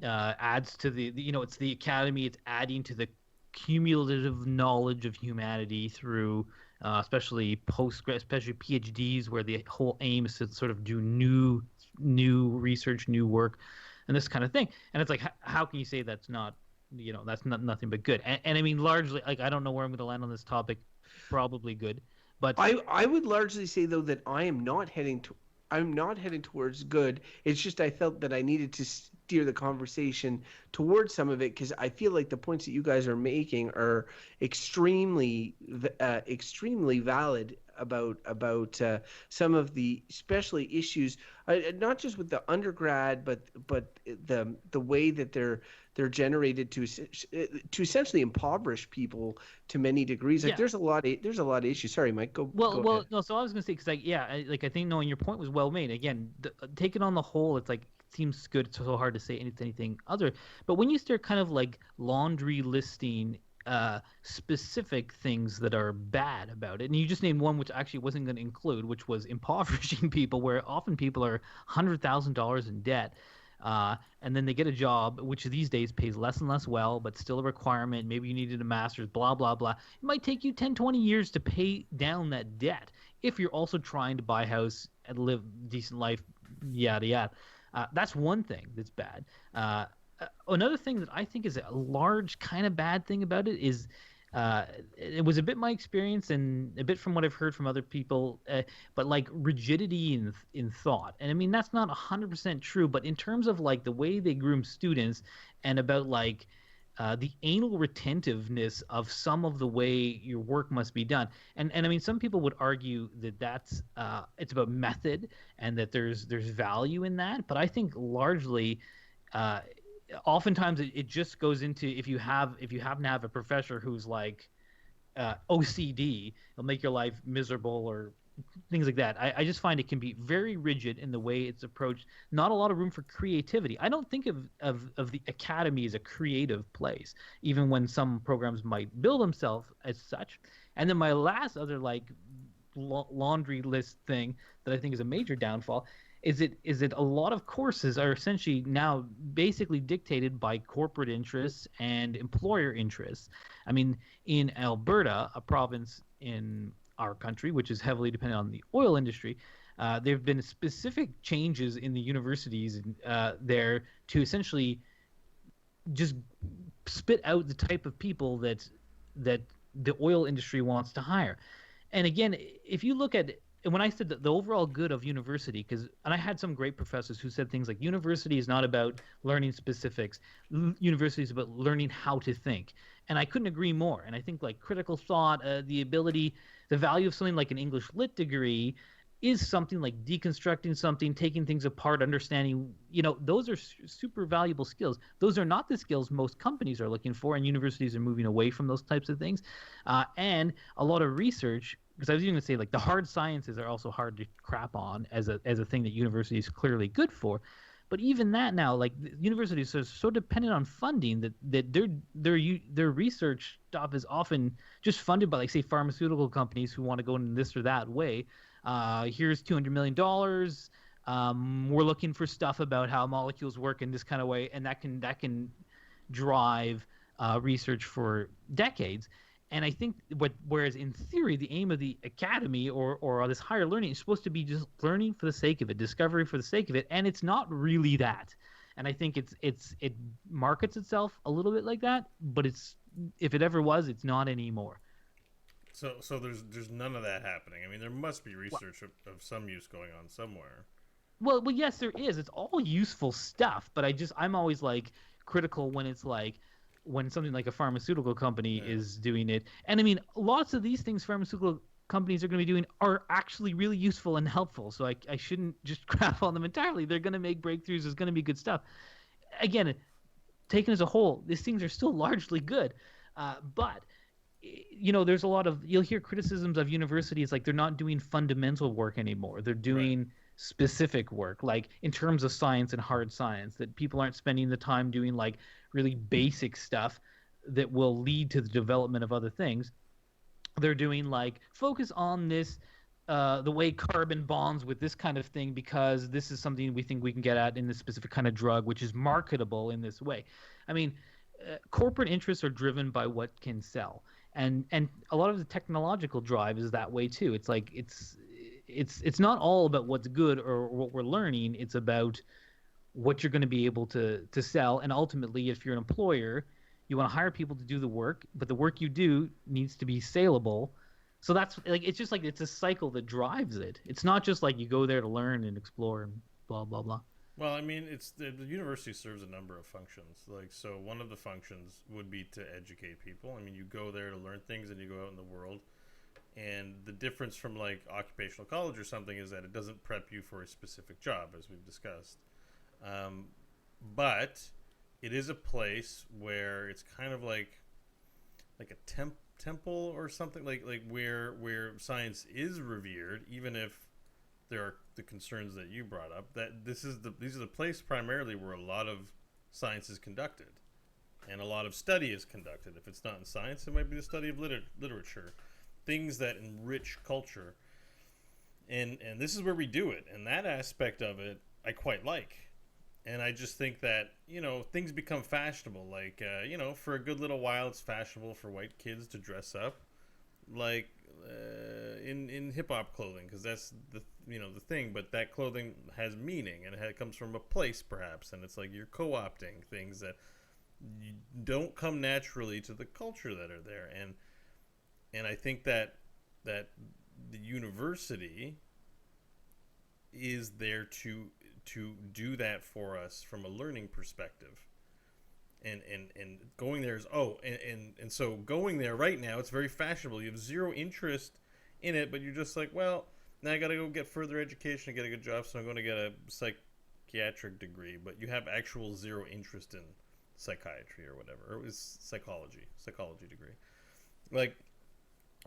adds to the it's the academy, it's adding to the cumulative knowledge of humanity through especially especially PhDs, where the whole aim is to sort of do new research, new work, and this kind of thing. And it's like, how can you say that's not nothing but good? And I mean, largely, like, I don't know where I'm going to land on this topic. Probably good, but I would largely say, though, that I'm not heading towards good. It's just I felt that I needed to steer the conversation towards some of it, because I feel like the points that you guys are making are extremely valid about some of the especially issues, not just with the undergrad, but the way that they're generated to essentially impoverish people to many degrees. Like, yeah. there's a lot of issues. Sorry, Mike. Go ahead. No. So I was gonna say, because, like, yeah, I think, knowing your point was well made. Again, take it on the whole, it's like, it seems good. It's so hard to say anything other. But when you start kind of like laundry listing specific things that are bad about it, and you just named one which actually wasn't going to include, which was impoverishing people, where often people are $100,000 in debt. And then they get a job, which these days pays less and less well, but still a requirement. Maybe you needed a master's, blah, blah, blah. It might take you 10, 20 years to pay down that debt. if you're also trying to buy a house and live a decent life, yada yada. That's one thing that's bad. Another thing that I think is a large kind of bad thing about it is it was a bit my experience and a bit from what I've heard from other people, but like rigidity in thought. And I mean, that's not 100% true, but in terms of like the way they groom students and about like the anal retentiveness of some of the way your work must be done. And I mean, some people would argue that that's it's about method and that there's value in that, but I think largely uh, oftentimes it just goes into if you happen to have a professor who's like OCD, it'll make your life miserable or things like that. I just find it can be very rigid in the way it's approached. Not a lot of room for creativity. I don't think of the academy as a creative place, even when some programs might bill themselves as such. And then my last other like laundry list thing that I think is a major downfall is that a lot of courses are essentially now basically dictated by corporate interests and employer interests. I mean, in Alberta, a province in our country, which is heavily dependent on the oil industry, there have been specific changes in the universities there to essentially just spit out the type of people that the oil industry wants to hire. And again, if you look at and when I said the overall good of university, because and I had some great professors who said things like university is not about learning specifics, university is about learning how to think, and I couldn't agree more. And I think like critical thought, the ability, the value of something like an English lit degree is something like deconstructing something, taking things apart, understanding, those are super valuable skills. Those are not the skills most companies are looking for, and universities are moving away from those types of things. And a lot of research, because I was even going to say like the hard sciences are also hard to crap on as a thing that university is clearly good for. But even that now, like universities are so dependent on funding that their research stuff is often just funded by like say pharmaceutical companies who want to go in this or that way. Here's $200 million. We're looking for stuff about how molecules work in this kind of way, and that can drive research for decades. And I think whereas in theory, the aim of the academy or this higher learning is supposed to be just learning for the sake of it, discovery for the sake of it, and it's not really that. And I think it markets itself a little bit like that, but if it ever was, it's not anymore. So there's none of that happening. I mean, there must be research of some use going on somewhere. Well, yes, there is. It's all useful stuff, but I'm always like critical when it's like when something like a pharmaceutical company is doing it. And I mean, lots of these things pharmaceutical companies are going to be doing are actually really useful and helpful. So I shouldn't just crap on them entirely. They're going to make breakthroughs. There's going to be good stuff. Again, taken as a whole, these things are still largely good. But there's a lot of you'll hear criticisms of universities like they're not doing fundamental work anymore. They're doing specific work, like in terms of science and hard science, that people aren't spending the time doing like really basic stuff that will lead to the development of other things. They're doing like focus on this, the way carbon bonds with this kind of thing, because this is something we think we can get at in this specific kind of drug, which is marketable in this way. I mean, corporate interests are driven by what can sell. And a lot of the technological drive is that way too. It's like it's not all about what's good or what we're learning. It's about what you're going to be able to sell. And ultimately, if you're an employer, you want to hire people to do the work, but the work you do needs to be saleable. So that's like it's just like it's a cycle that drives it. It's not just like you go there to learn and explore and blah blah blah. Well, I mean, it's the university serves a number of functions. Like, so one of the functions would be to educate people. I mean, you go there to learn things, and you go out in the world. And the difference from like occupational college or something is that it doesn't prep you for a specific job, as we've discussed. But it is a place where it's kind of like a temple or something, like where science is revered, even if there are the concerns that you brought up. That these are the place primarily where a lot of science is conducted, and a lot of study is conducted. If it's not in science, it might be the study of literature, things that enrich culture, and this is where we do it. And that aspect of it, I quite like. And I just think that, things become fashionable. Like, for a good little while, it's fashionable for white kids to dress up. Like, in hip hop clothing because that's the thing. But that clothing has meaning and it comes from a place perhaps, and it's like you're co-opting things that you don't come naturally to the culture that are there, and I think that the university is there to do that for us from a learning perspective. And going there is and so going there right now it's very fashionable. You have zero interest in it, but you're just like, well, now I gotta go get further education to get a good job, so I'm going to get a psychiatric degree. But you have actual zero interest in psychiatry or whatever, or it was psychology degree. Like,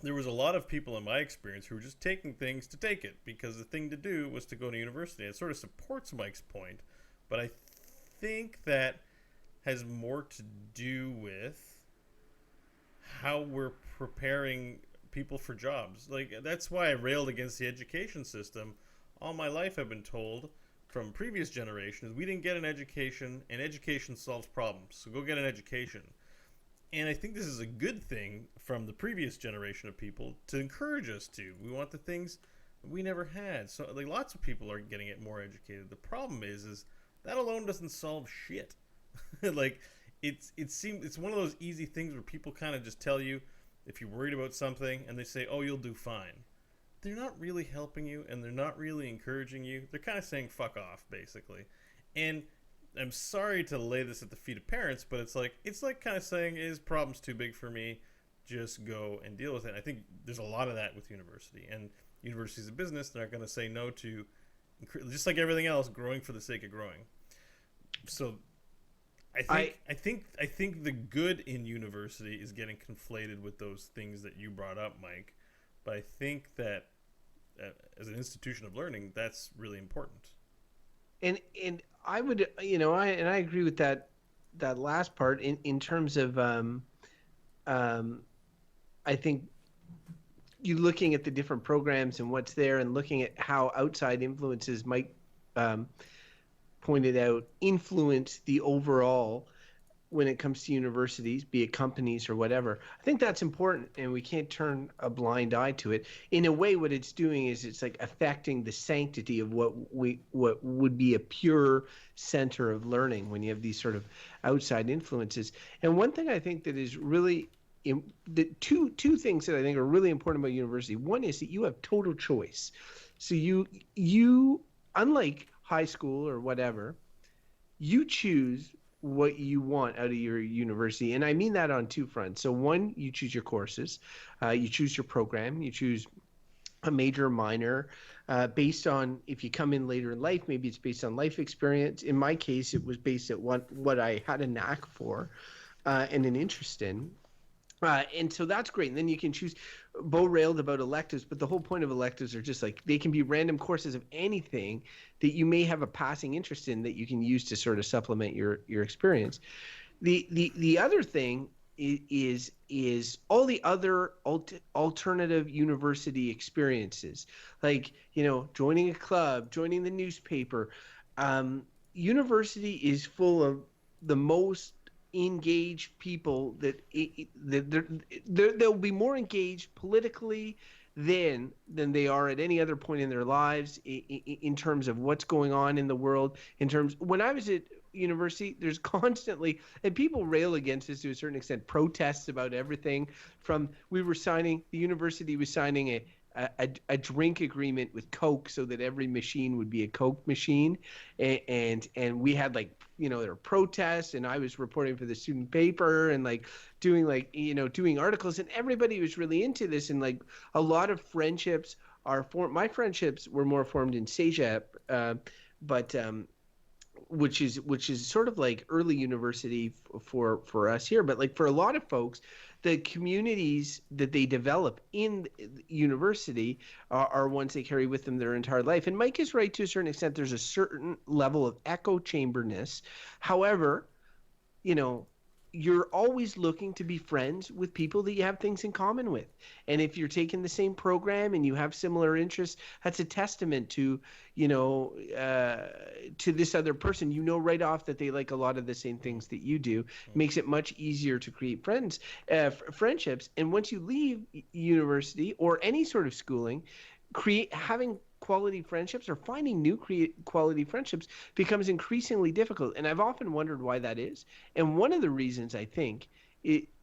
there was a lot of people in my experience who were just taking things to take it because the thing to do was to go to university. It sort of supports Mike's point, but I think that has more to do with how we're preparing people for jobs. Like, that's why I railed against the education system. All my life I've been told from previous generations, we didn't get an education, and education solves problems, so go get an education. And I think this is a good thing from the previous generation of people to encourage us to. We want the things we never had. So like lots of people are getting it more educated. The problem is that alone doesn't solve shit. Like it's one of those easy things where people kind of just tell you if you're worried about something and they say, "Oh, you'll do fine." They're not really helping you and they're not really encouraging you. They're kind of saying fuck off basically. And I'm sorry to lay this at the feet of parents, but it's like kind of saying, "Is problem's too big for me? Just go and deal with it." And I think there's a lot of that with university, and university's a business. They're not going to say no to, just like everything else, growing for the sake of growing. So, I think the good in university is getting conflated with those things that you brought up, Mike. But I think that as an institution of learning, that's really important. And I would, I agree with that last part in terms of I think you looking at the different programs and what's there and looking at how outside influences Mike pointed out influence the overall when it comes to universities, be it companies or whatever. I think that's important, and we can't turn a blind eye to it. In a way, what it's doing is it's like affecting the sanctity of what would be a pure center of learning when you have these sort of outside influences. And one thing I think that is really the two things that I think are really important about university. One is that you have total choice. So you unlike high school or whatever, you choose what you want out of your university. And I mean that on two fronts. So one, you choose your courses, you choose your program, you choose a major or minor based on if you come in later in life, maybe it's based on life experience. In my case, it was based at what I had a knack for and an interest in. And so that's great. And then you can choose. Bo railed about electives, but the whole point of electives are just like they can be random courses of anything that you may have a passing interest in that you can use to sort of supplement your experience. The other thing is all the other alternative university experiences, like joining a club, joining the newspaper. University is full of the most engaged people that they'll be more engaged politically than they are at any other point in their lives in terms of what's going on in the world. When I was at university, there's constantly, and people rail against this to a certain extent, protests about everything from the university was signing a drink agreement with Coke so that every machine would be a Coke machine, and we had there were protests, and I was reporting for the student paper and doing articles, and everybody was really into this, and a lot of friendships are formed. My friendships were more formed in CEGEP, but which is sort of like early university for us here, but for a lot of folks, the communities that they develop in university are ones they carry with them their entire life. And Mike is right to a certain extent. There's a certain level of echo chamberness. However, you're always looking to be friends with people that you have things in common with. And if you're taking the same program and you have similar interests, that's a testament to, to this other person. You know right off that they like a lot of the same things that you do. Makes it much easier to create friendships. And once you leave university or any sort of schooling, having quality friendships or finding new quality friendships becomes increasingly difficult. And I've often wondered why that is. And one of the reasons I think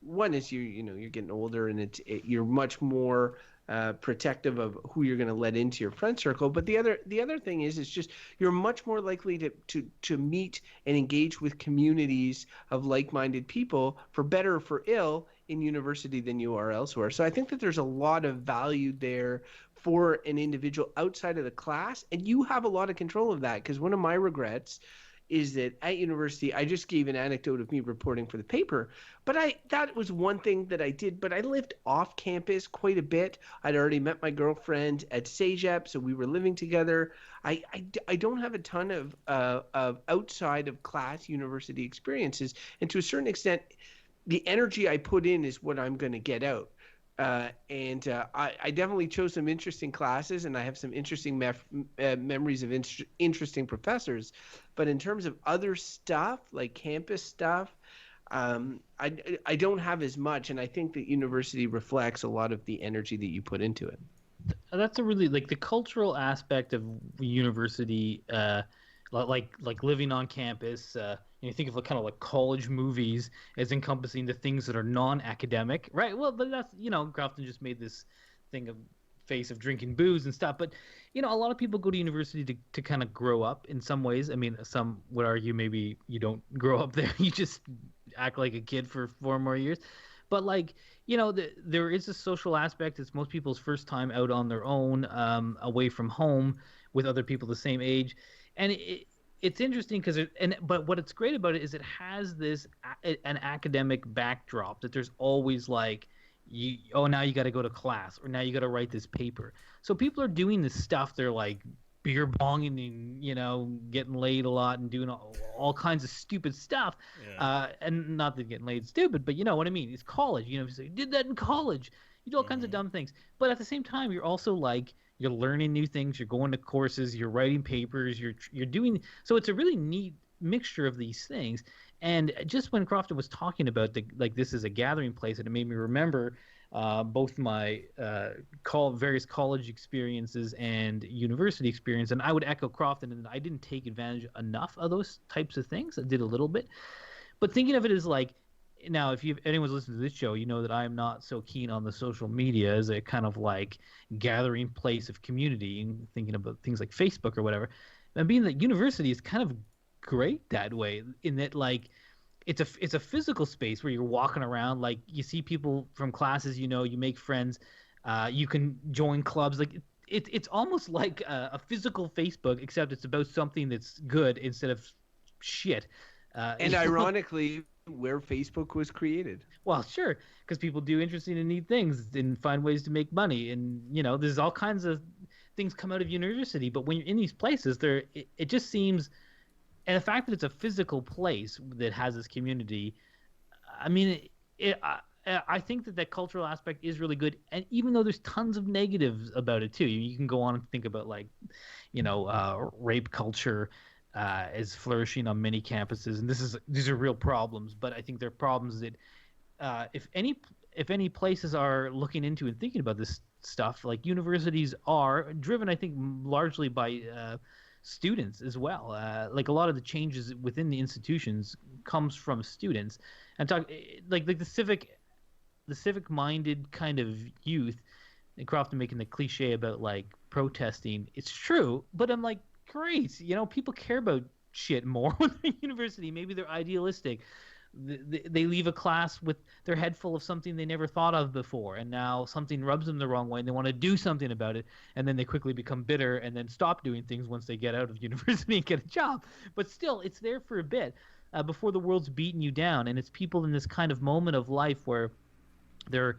one is you're getting older and you're much more protective of who you're going to let into your friend circle. But the other thing is it's just you're much more likely to meet and engage with communities of like-minded people, for better or for ill, in university than you are elsewhere. So I think that there's a lot of value there for an individual outside of the class, and you have a lot of control of that. Because one of my regrets is that at university, I just gave an anecdote of me reporting for the paper, but that was one thing that I did, but I lived off campus quite a bit. I'd already met my girlfriend at CEGEP, so we were living together. I don't have a ton of outside of class university experiences, and to a certain extent, the energy I put in is what I'm going to get out. I definitely chose some interesting classes, and I have some interesting memories of interesting professors. But in terms of other stuff, like campus stuff, I don't have as much, and I think that university reflects a lot of the energy that you put into it. That's a really like the cultural aspect of university, like living on campus. You think of kind of like college movies as encompassing the things that are non-academic, right? Well, but that's Grafton just made this thing of face of drinking booze and stuff, but a lot of people go to university to kind of grow up in some ways. I mean, some would argue maybe you don't grow up there, you just act like a kid for 4 more years. But there is a social aspect. It's most people's first time out on their own, away from home with other people the same age, and it's interesting but what it's great about it is it has this an academic backdrop, that there's always like now you got to go to class, or now you got to write this paper. So people are doing this stuff. They're like beer bonging and getting laid a lot and doing all kinds of stupid stuff. Yeah. And not that getting laid is stupid, but you know what I mean. It's college. You did that in college. You do all kinds of dumb things. But at the same time, you're also like you're learning new things. You're going to courses. You're writing papers. You're doing. So it's a really neat mixture of these things. And just when Crofton was talking about this is a gathering place, and it made me remember both my various college experiences and university experience. And I would echo Crofton, and I didn't take advantage enough of those types of things. I did a little bit, but thinking of it as like, now, if anyone's listening to this show, you know that I am not so keen on the social media as a kind of like gathering place of community, and thinking about things like Facebook or whatever. And being that university is kind of great that way, in that like it's a physical space where you're walking around, like you see people from classes, you make friends, you can join clubs, like it's almost like a physical Facebook, except it's about something that's good instead of shit. And ironically, where Facebook was created. Well, sure, because people do interesting and neat things and find ways to make money, and there's all kinds of things come out of university. But when you're in these places, it just seems, and the fact that it's a physical place that has this community, I mean, I think that cultural aspect is really good. And even though there's tons of negatives about it too, you can go on and think about like, rape culture is flourishing on many campuses, and these are real problems. But I think they're problems that if any places are looking into and thinking about this stuff, like universities are driven, I think, largely by students as well. Like a lot of the changes within the institutions comes from students, and talk like the civic minded kind of youth. And Crofton making the cliche about like protesting, it's true, but I'm like, great, people care about shit more when they're at university. Maybe they're idealistic. They leave a class with their head full of something they never thought of before, and now something rubs them the wrong way and they want to do something about it, and then they quickly become bitter and then stop doing things once they get out of university and get a job. But still, it's there for a bit before the world's beating you down. And it's people in this kind of moment of life where they're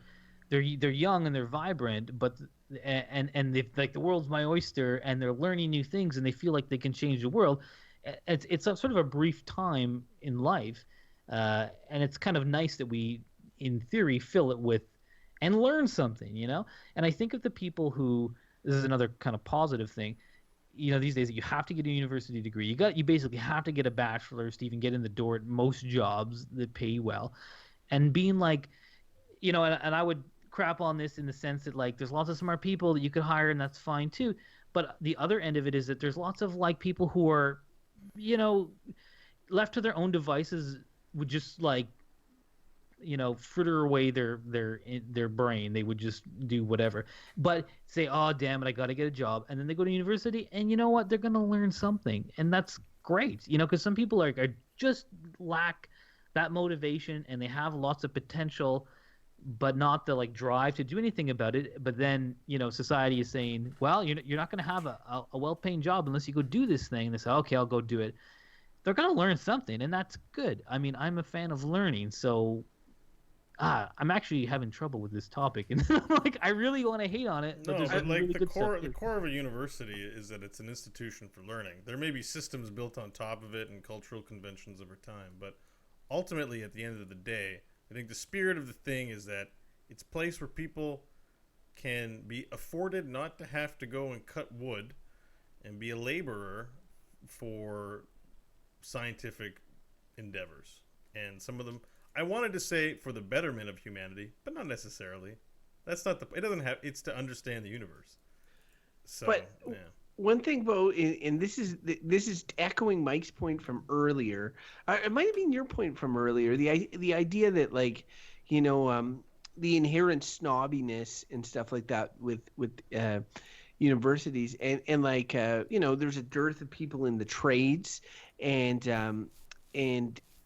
young and they're vibrant, but and they like the world's my oyster, and they're learning new things and they feel like they can change the world. It's a sort of a brief time in life, And it's kind of nice that we, in theory, fill it with and learn something, And I think of the people who, this is another kind of positive thing, these days you have to get a university degree. You basically have to get a bachelor's to even get in the door at most jobs that pay you well. And being like, and I would crap on this in the sense that like there's lots of smart people that you could hire and that's fine too. But the other end of it is that there's lots of like people who are, you know, left to their own devices would just like fritter away their brain. They would just do whatever, but say, oh damn it, I got to get a job, and then they go to university, and you know what, they're gonna learn something, and that's great, because some people are just lack that motivation, and they have lots of potential but not the like drive to do anything about it. But then society is saying, well, you're not going to have a well-paying job unless you go do this thing. And they say, okay, I'll go do it. They're going to learn something, and that's good. I mean, I'm a fan of learning, so I'm actually having trouble with this topic, and I'm like, I really want to hate on it. But no, but like really the core of a university is that it's an institution for learning. There may be systems built on top of it and cultural conventions over time, but ultimately, at the end of the day, I think the spirit of the thing is that it's a place where people can be afforded not to have to go and cut wood and be a laborer for scientific endeavors. And some of them, I wanted to say for the betterment of humanity, but not necessarily. That's not it doesn't have, it's to understand the universe. So, but yeah. One thing, Bo, and this is echoing Mike's point from earlier. It might have been your point from earlier. The idea that like, the inherent snobbiness and stuff like that with universities, and like there's a dearth of people in the trades, and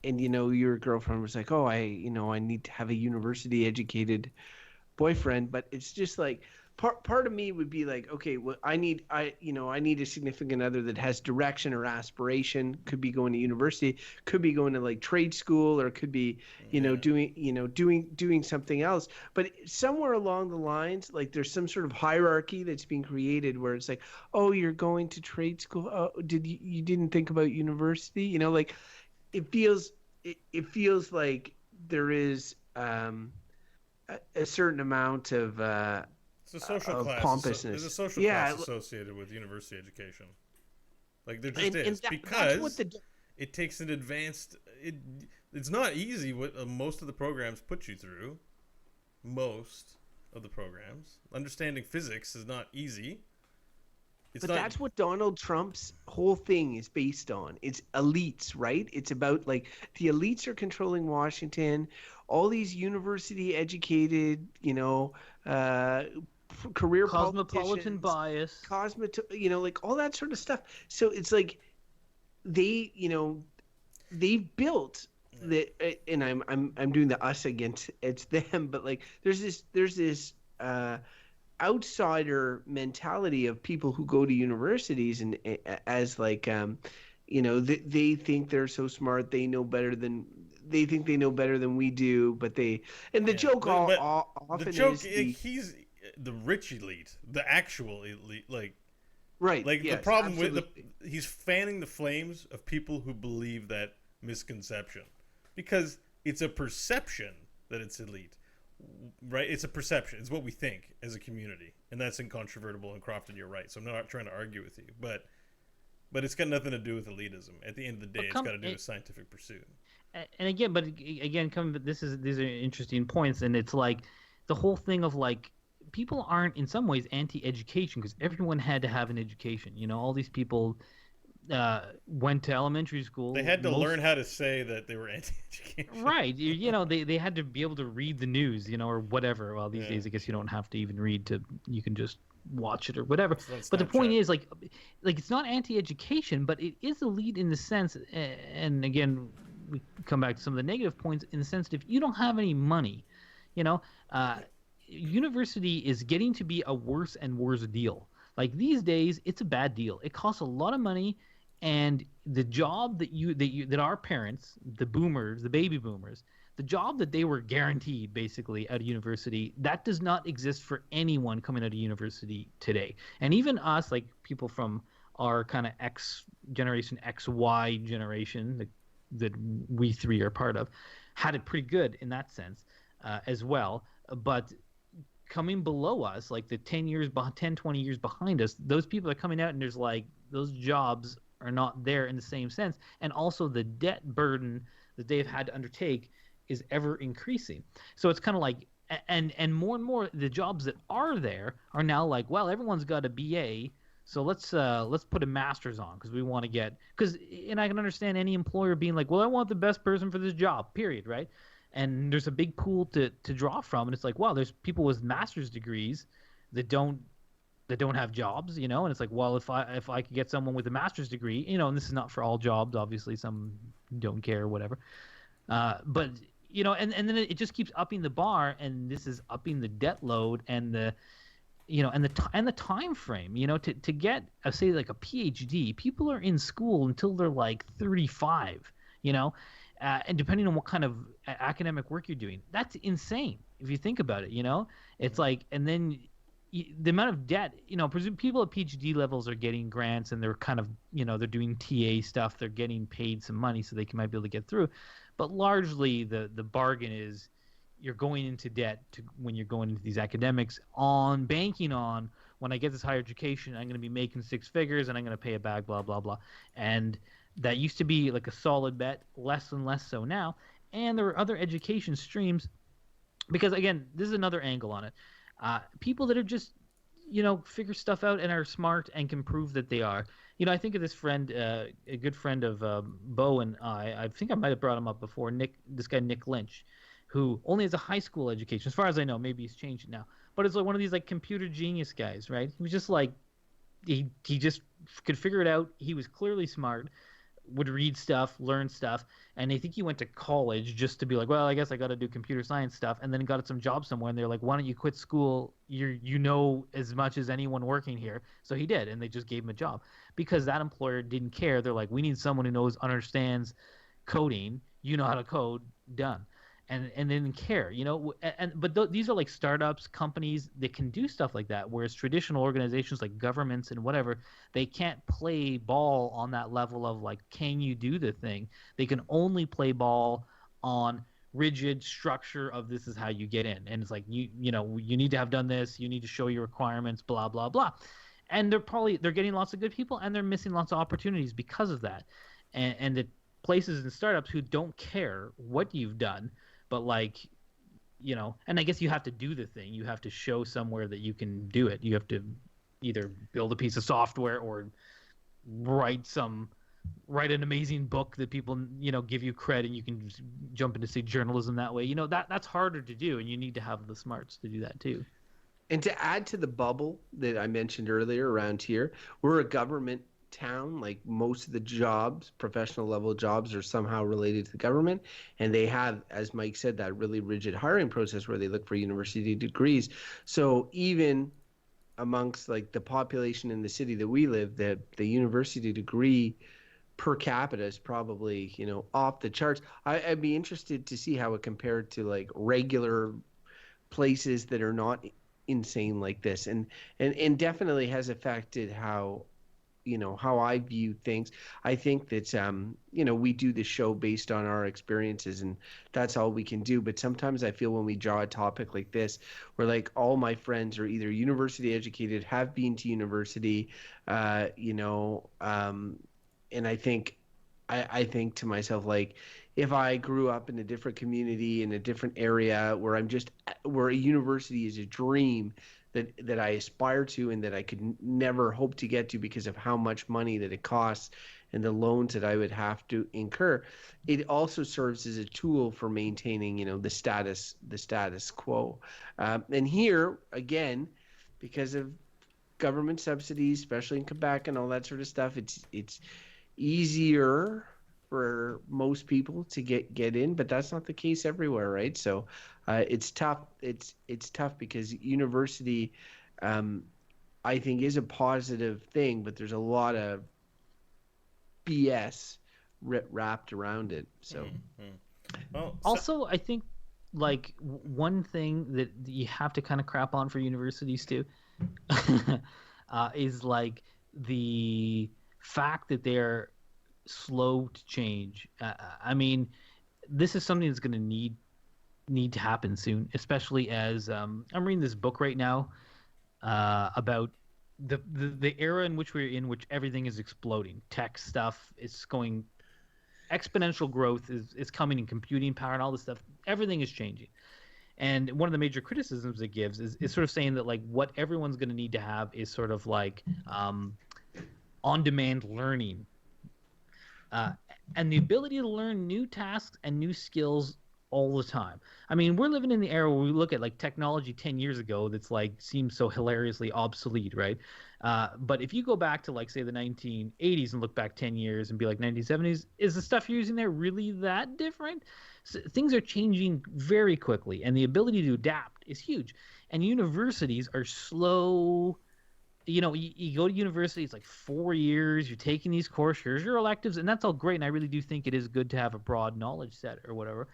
your girlfriend was like, oh, I need to have a university educated boyfriend, but it's just like. Part of me would be like, okay, well, I need a significant other that has direction or aspiration. Could be going to university, could be going to like trade school, or could be, doing something else. But somewhere along the lines, like there's some sort of hierarchy that's being created where it's like, oh, you're going to trade school. Oh, you didn't think about university? Like it feels like there is a certain amount of it's a social class. Pompousness. There's a social class associated with university education. Like there just is because it takes an advanced. It's not easy what most of the programs put you through. Most of the programs, understanding physics is not easy. That's what Donald Trump's whole thing is based on. It's elites, right? It's about like the elites are controlling Washington. All these university educated, career cosmopolitan bias, like all that sort of stuff. So it's like they've built that, and I'm doing the us against it's them, but like there's this outsider mentality of people who go to universities and as like they think they're so smart, they think they know better than we do, but the joke often the joke is he's the rich elite, the actual elite, like right. Like yes, the problem absolutely. with he's fanning the flames of people who believe that misconception, because it's a perception that it's elite, right? It's a perception. It's what we think as a community, and that's incontrovertible. And Crofton, you're right. So I'm not trying to argue with you, but it's got nothing to do with elitism. At the end of the day, it's got to do with scientific pursuit. And again, these are interesting points, and it's like the whole thing of like people aren't in some ways anti-education because everyone had to have an education. All these people went to elementary school. They had to learn how to say that they were anti-education. Right. They had to be able to read the news, or whatever. Well, these days, I guess you don't have to even read you can just watch it or whatever. But the point is like it's not anti-education, but it is elite in the sense, and again, we come back to some of the negative points in the sense that if you don't have any money, university is getting to be a worse and worse deal. Like these days, it's a bad deal. It costs a lot of money, and the job that our parents, the boomers, the baby boomers, the job that they were guaranteed basically at a university, that does not exist for anyone coming out of university today. And even us, like people from our kind of X generation, XY generation, the that we three are part of, had it pretty good in that sense as well. But coming below us, like the 10, 20 years behind us, those people are coming out and there's like those jobs are not there in the same sense. And also the debt burden that they've had to undertake is ever increasing. So it's kind of like, and more the jobs that are there are now like, well, everyone's got a BA, so let's put a master's on because we want to get, because, and I can understand any employer being like, well, I want the best person for this job, period, right? And there's a big pool to draw from, and it's like, wow, there's people with master's degrees that don't have jobs, you know, and it's like, well, if I could get someone with a master's degree, you know, and this is not for all jobs, obviously, some don't care, whatever, but you know, and then it just keeps upping the bar, and this is upping the debt load and the, you know, and the time frame, you know, to get say like a PhD, people are in school until they're like 35, you know, and depending on what kind of academic work you're doing, that's insane if you think about it, you know. It's like, and then the amount of debt, you know, people at PhD levels are getting grants and they're kind of, you know, they're doing TA stuff, they're getting paid some money so they might be able to get through, but largely the bargain is you're going into debt when you're going into these academics on banking on, when I get this higher education, I'm going to be making six figures and I'm going to pay it back, blah, blah, blah. And that used to be like a solid bet, less and less so now. And there are other education streams, because again, this is another angle on it. People that are just, you know, figure stuff out and are smart and can prove that they are. You know, I think of this friend, a good friend of Bo and I think I might have brought him up before, this guy Nick Lynch, who only has a high school education. As far as I know, maybe he's changed it now. But it's like one of these like computer genius guys, right? He was just like, he just could figure it out. He was clearly smart, would read stuff, learn stuff, and I think he went to college just to be like, well, I guess I got to do computer science stuff, and then got some job somewhere, and they're like, why don't you quit school? You know as much as anyone working here. So he did, and they just gave him a job because that employer didn't care. They're like, we need someone who understands coding. You know how to code, done. And they didn't care, you know. But these are like startups, companies that can do stuff like that. Whereas traditional organizations like governments and whatever, they can't play ball on that level of like, can you do the thing? They can only play ball on rigid structure of this is how you get in, and it's like you know you need to have done this, you need to show your requirements, blah blah blah. And they're getting lots of good people, and they're missing lots of opportunities because of that. And the places and startups who don't care what you've done, but like, you know, and I guess you have to do the thing. You have to show somewhere that you can do it. You have to either build a piece of software or write an amazing book that people, you know, give you credit, and you can just jump into, say, journalism that way. You know, that's harder to do, and you need to have the smarts to do that too. And to add to the bubble that I mentioned earlier around here, we're a government town. Like most of the jobs, professional level jobs, are somehow related to the government, and they have, as Mike said, that really rigid hiring process where they look for university degrees. So even amongst like the population in the city that we live, the university degree per capita is probably, you know, off the charts. I'd be interested to see how it compared to like regular places that are not insane like this, and definitely has affected how, you know, how I view things. I think that, you know, we do the show based on our experiences, and that's all we can do. But sometimes I feel when we draw a topic like this, where like all my friends are either university educated, have been to university, you know, and I think to myself, like, if I grew up in a different community, in a different area where a university is a dream that I aspire to and that I could never hope to get to because of how much money that it costs and the loans that I would have to incur, it also serves as a tool for maintaining, you know, the status quo. And here again, because of government subsidies, especially in Quebec and all that sort of stuff, it's easier for most people to get in, but that's not the case everywhere, right? So it's tough. It's tough because university, I think, is a positive thing, but there's a lot of BS wrapped around it. So, well, also, I think like one thing that you have to kind of crap on for universities too is like the fact that they're slow to change. I mean, this is something that's going to need to happen soon, especially as I'm reading this book right now about the era in which we're in, which everything is exploding. Tech stuff is going exponential growth is coming in computing power and all this stuff. Everything is changing. And one of the major criticisms it gives is sort of saying that like what everyone's going to need to have is sort of like on-demand learning uh, and the ability to learn new tasks and new skills all the time. I mean, we're living in the era where we look at like technology 10 years ago that's like seems so hilariously obsolete, right? But if you go back to like say the 1980s and look back 10 years and be like 1970s, is the stuff you're using there really that different? So things are changing very quickly, and the ability to adapt is huge. And universities are slow. You know, you go to university, it's like 4 years, you're taking these courses, your electives, and that's all great. And I really do think it is good to have a broad knowledge set or whatever.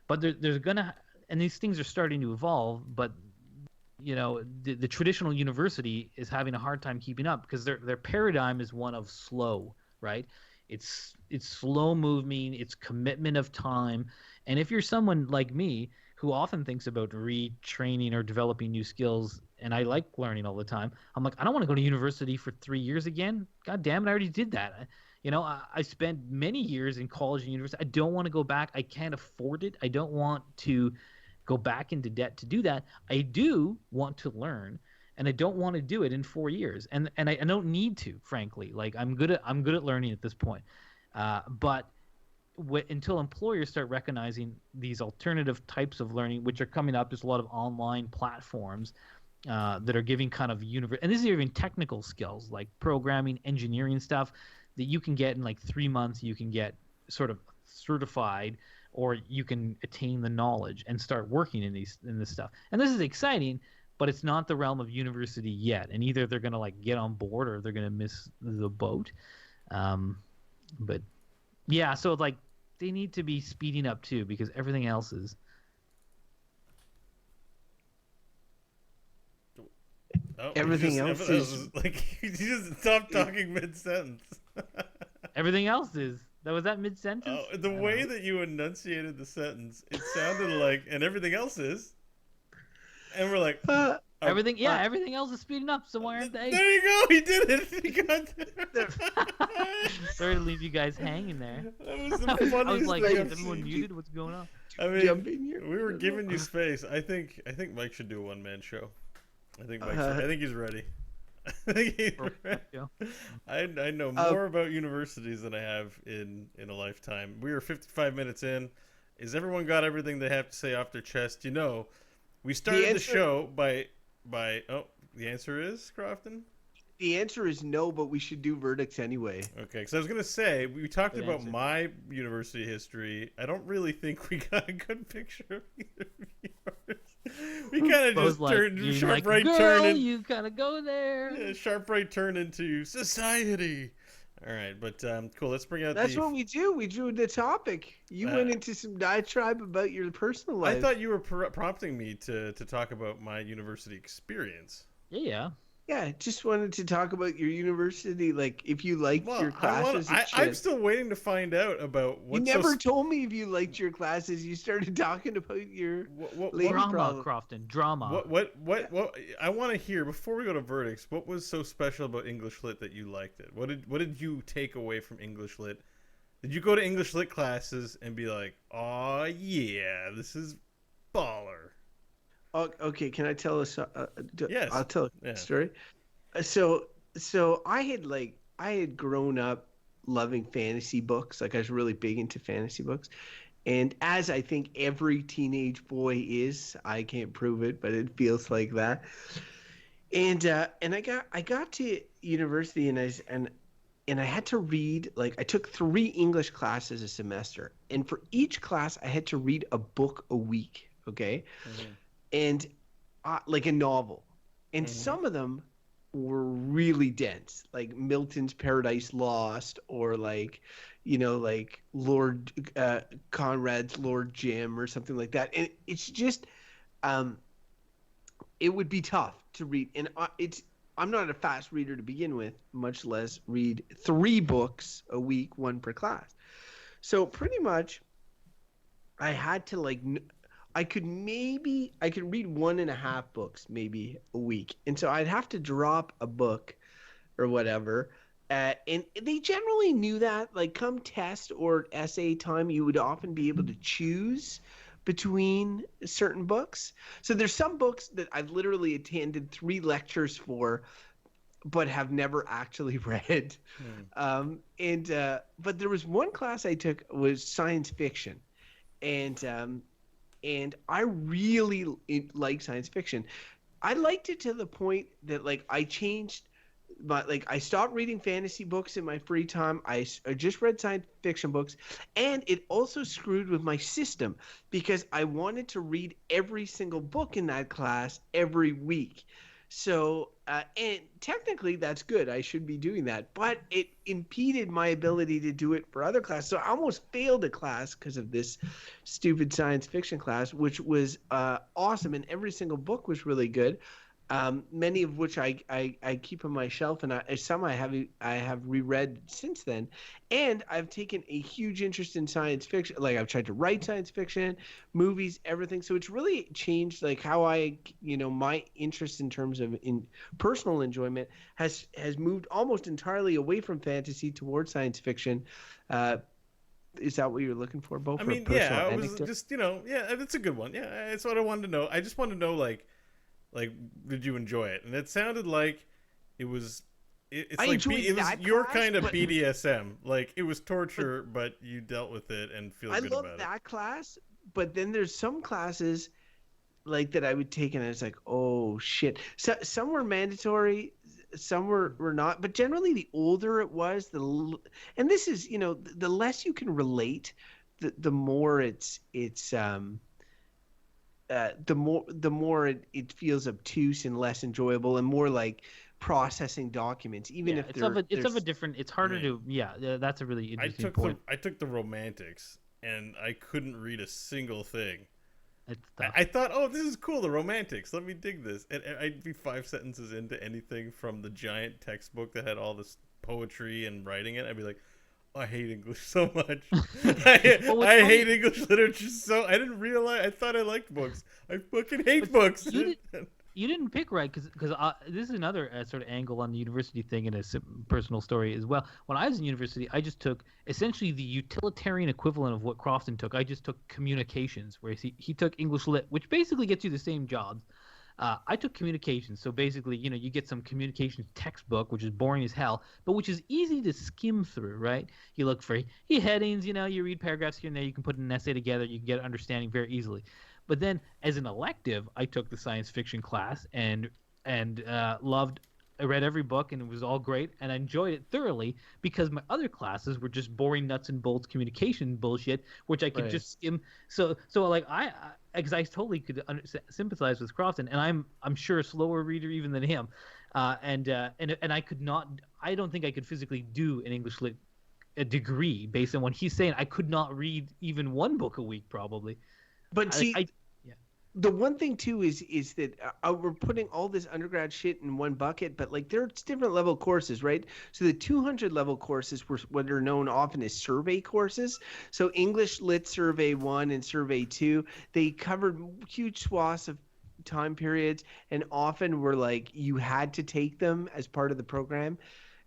But there's gonna, and these things are starting to evolve, but you know, the traditional university is having a hard time keeping up because their paradigm is one of slow, right? It's slow moving, it's commitment of time. And if you're someone like me who often thinks about retraining or developing new skills, and I like learning all the time, I'm like, I don't want to go to university for 3 years again. God damn it, I already did that. You know, I spent many years in college and university. I don't want to go back. I can't afford it. I don't want to go back into debt to do that. I do want to learn, and I don't want to do it in 4 years. And I don't need to, frankly. Like I'm good at learning at this point. But until employers start recognizing these alternative types of learning, which are coming up, there's a lot of online platforms that are giving kind of and this is even technical skills like programming, engineering stuff that you can get in like 3 months. You can get sort of certified, or you can attain the knowledge and start working in this stuff. And this is exciting, but it's not the realm of university yet. And either they're going to like get on board or they're going to miss the boat. But yeah, so like they need to be speeding up too because everything else is. Oh, Everything else is like you just stopped talking mid sentence. Everything else is. Was that mid sentence? Oh, the way that you enunciated the sentence, it sounded like, and everything else is, and we're like, everything. Yeah, everything else is speeding up. So why aren't they? There you go. He did it. He got there. Sorry to leave you guys hanging there. That was the funniest I was like, thing is I've everyone seen. muted? What's going on? I mean, here. we were giving you space. I think Mike should do a one-man show. I think he's ready. I think he's ready. I know more about universities than I have in a lifetime. We are 55 minutes in. Is everyone got everything they have to say off their chest? You know, we started the show by the answer is, Crofton? The answer is no, but we should do verdicts anyway. Okay, because I was going to say, we talked about my university history. I don't really think we got a good picture of either of yours. We kind of just turned sharp right turn. You kind of go there. Yeah, sharp right turn into society. All right, but cool. Let's bring out. That's what we do. We drew the topic. You went into some diatribe about your personal life. I thought you were prompting me to talk about my university experience. Yeah. Yeah, just wanted to talk about your university, like if you liked your classes. I'm still waiting to find out about what. You never told me if you liked your classes. You started talking about your drama, Crofton. Drama. What? I want to hear before we go to verdicts. What was so special about English Lit that you liked it? What did you take away from English Lit? Did you go to English Lit classes and be like, "Oh yeah, this is baller"? Oh, okay, can I tell us? Yes, I'll tell a story. So I had grown up loving fantasy books. Like I was really big into fantasy books, and as I think every teenage boy is, I can't prove it, but it feels like that. And I got to university and I had to read, like I took 3 English classes a semester, and for each class I had to read a book a week. Okay. Mm-hmm. And like a novel, and some of them were really dense, like Milton's Paradise Lost, or like, you know, like Lord Conrad's Lord Jim or something like that. And it's just, it would be tough to read, and I'm not a fast reader to begin with, much less read 3 books a week, one per class. So pretty much I had to like I could read 1.5 books maybe a week, and so I'd have to drop a book or whatever. And they generally knew that. Like come test or essay time, you would often be able to choose between certain books. So there's some books that I've literally attended 3 lectures for, but have never actually read. And but there was one class I took was science fiction, and I really like science fiction. I liked it to the point that like I changed but like I stopped reading fantasy books in my free time. I just read science fiction books, and it also screwed with my system because I wanted to read every single book in that class every week. So and technically that's good. I should be doing that, but it impeded my ability to do it for other classes. So I almost failed a class because of this stupid science fiction class, which was awesome, and every single book was really good. Many of which I keep on my shelf, and some I have reread since then. And I've taken a huge interest in science fiction. Like I've tried to write science fiction, movies, everything. So it's really changed like how my interest in terms of in personal enjoyment has moved almost entirely away from fantasy towards science fiction. Is that what you're looking for, Bo? I For a mean, yeah, personal I was anecdote? just, yeah, that's a good one. Yeah, that's what I wanted to know. I just wanted to know, like, did you enjoy it? And it sounded like it was. It's I like enjoyed it was that your class, kind of but BDSM. Like it was torture, but you dealt with it and feel I good love about it. that class. But then there's some classes like that I would take, and it's like, oh shit. So some were mandatory, some were not. But generally, the older it was, and this is the less you can relate, the more the more it feels obtuse and less enjoyable and more like processing documents, even Yeah, if it's of a different. It's I harder mean, to. Yeah, that's a really interesting point. I took the romantics, and I couldn't read a single thing. It's tough. I thought, oh, this is cool, the romantics. Let me dig this. And I'd be 5 sentences into anything from the giant textbook that had all this poetry and writing it. I'd be like, oh, I hate English so much. Well, what's I funny, hate English literature so. I didn't realize. I thought I liked books. I fucking hate books. you didn't pick right because this is another sort of angle on the university thing and a personal story as well. When I was in university, I just took essentially the utilitarian equivalent of what Crofton took. I just took communications, where he took English lit, which basically gets you the same jobs. I took communications, so basically, you get some communications textbook, which is boring as hell, but which is easy to skim through, right? You look for headings, you read paragraphs here and there, you can put an essay together, you can get understanding very easily. But then, as an elective, I took the science fiction class and loved. I read every book and it was all great, and I enjoyed it thoroughly because my other classes were just boring nuts and bolts communication bullshit, which I could Right. just skim. So like because I totally could sympathize with Crofton, and I'm sure a slower reader even than him, and I could not. I don't think I could physically do an English lit a degree based on what he's saying. I could not read even one book a week probably. But see, Yeah. the one thing too is that we're putting all this undergrad shit in one bucket, but like there's different level courses, right? So the 200 level courses were what are known often as survey courses. So English Lit Survey 1 and Survey 2, they covered huge swaths of time periods, and often were like you had to take them as part of the program.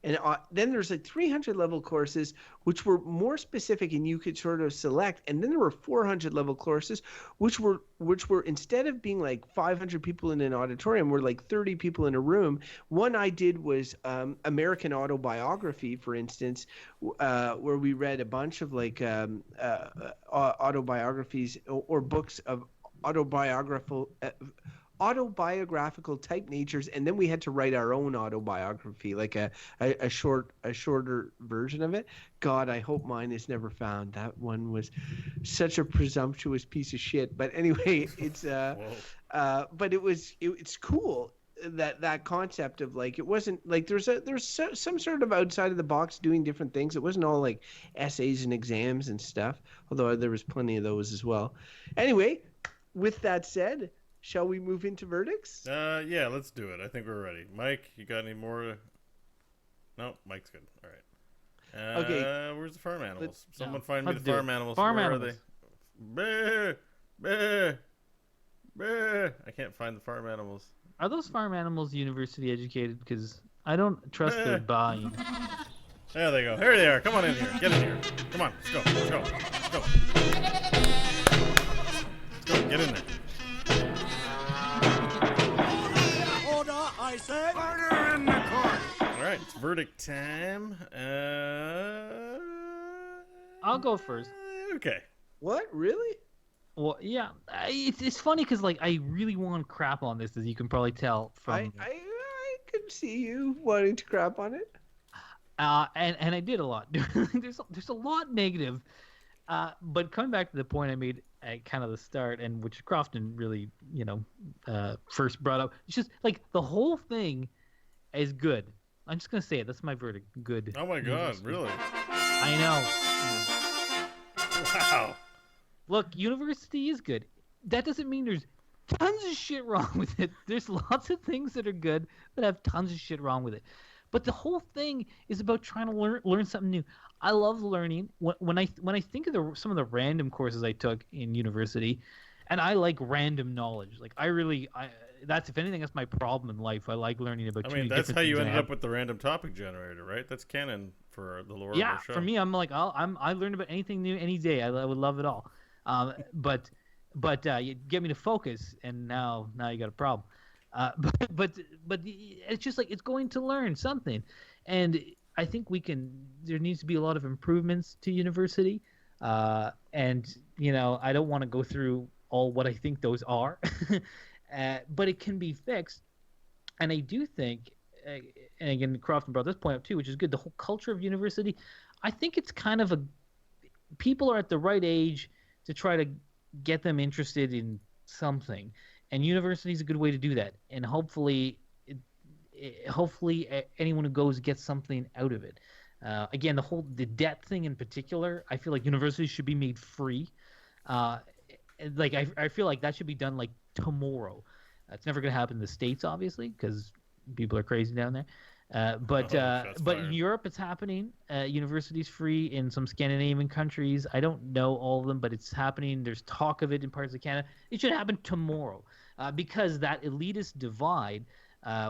And then there's like 300 level courses, which were more specific and you could sort of select. And then there were 400 level courses, which were instead of being like 500 people in an auditorium, were like 30 people in a room. One I did was American autobiography, for instance, where we read a bunch of like autobiographies or books of autobiographical type natures, and then we had to write our own autobiography, like a shorter version of it. God, I hope mine is never found. That one was such a presumptuous piece of shit. But anyway, it's but it's cool that concept of like it wasn't like there's some sort of outside of the box doing different things. It wasn't all like essays and exams and stuff, although there was plenty of those as well. Anyway, with that said, shall we move into verdicts? Yeah, let's do it. I think we're ready. Mike, you got any more? No, Mike's good. All right. Okay. Where's the farm animals? Someone No, find me the let's do farm it. animals. Farm Where animals. are they? Bah, bah, bah. I can't find the farm animals. Are those farm animals university educated? Because I don't trust their Bah. buying. There they go. Here they are. Come on in here. Get in here. Come on. Let's go. Let's go. Let's go. Let's go. Get in there. Order, I said. Order in the court. All right. It's verdict time. I'll go first. Okay. What? Really? Well, yeah, it's funny because like I really want crap on this, as you can probably tell from. I could see you wanting to crap on it. And I did a lot. there's a lot negative, but coming back to the point I made at kind of the start, and which Crofton really first brought up, it's just like the whole thing is good. I'm just gonna say it. That's my verdict. Good. Oh my God! Really? I know. Wow. Look, university is good. That doesn't mean there's tons of shit wrong with it. There's lots of things that are good that have tons of shit wrong with it. But the whole thing is about trying to learn something new. I love learning. When I think of some of the random courses I took in university, and I like random knowledge. Like that's if anything, that's my problem in life. I like learning about. I too mean, many that's different how you things I ended have. up with the random topic generator, right? That's canon for the lore Yeah, of our show. for me, I'm like, I learned about anything new any day. I would love it all. But you get me to focus, and now you got a problem. But it's just like it's going to learn something, and I think there needs to be a lot of improvements to university, and I don't want to go through all what I think those are, but it can be fixed, and I do think, and again, Crofton brought this point up too, which is good. The whole culture of university, I think it's kind of people are at the right age to try to get them interested in something, and university is a good way to do that. And hopefully anyone who goes gets something out of it. Again, the debt thing in particular, I feel like universities should be made free. Like I feel like that should be done like tomorrow. It's never going to happen in the States, obviously, because people are crazy down there. But in Europe, it's happening. Universities free in some Scandinavian countries. I don't know all of them, but it's happening. There's talk of it in parts of Canada. It should happen tomorrow, because that elitist divide,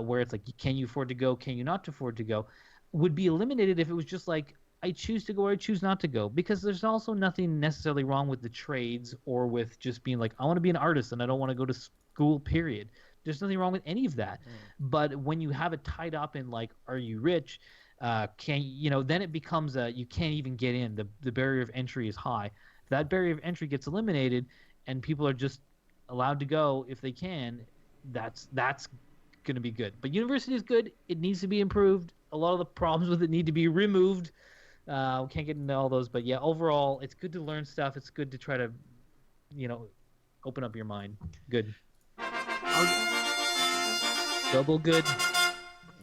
where it's like, can you afford to go, can you not afford to go, would be eliminated if it was just like, I choose to go or I choose not to go. Because there's also nothing necessarily wrong with the trades or with just being like, I want to be an artist and I don't want to go to school, period. There's nothing wrong with any of that. But when you have it tied up in like, are you rich? Then it becomes you can't even get in. The barrier of entry is high. If that barrier of entry gets eliminated and people are just allowed to go if they can, that's going to be good. But university is good. It needs to be improved. A lot of the problems with it need to be removed. We can't get into all those, but yeah, overall, it's good to learn stuff. It's good to try to, open up your mind. Good. Double good.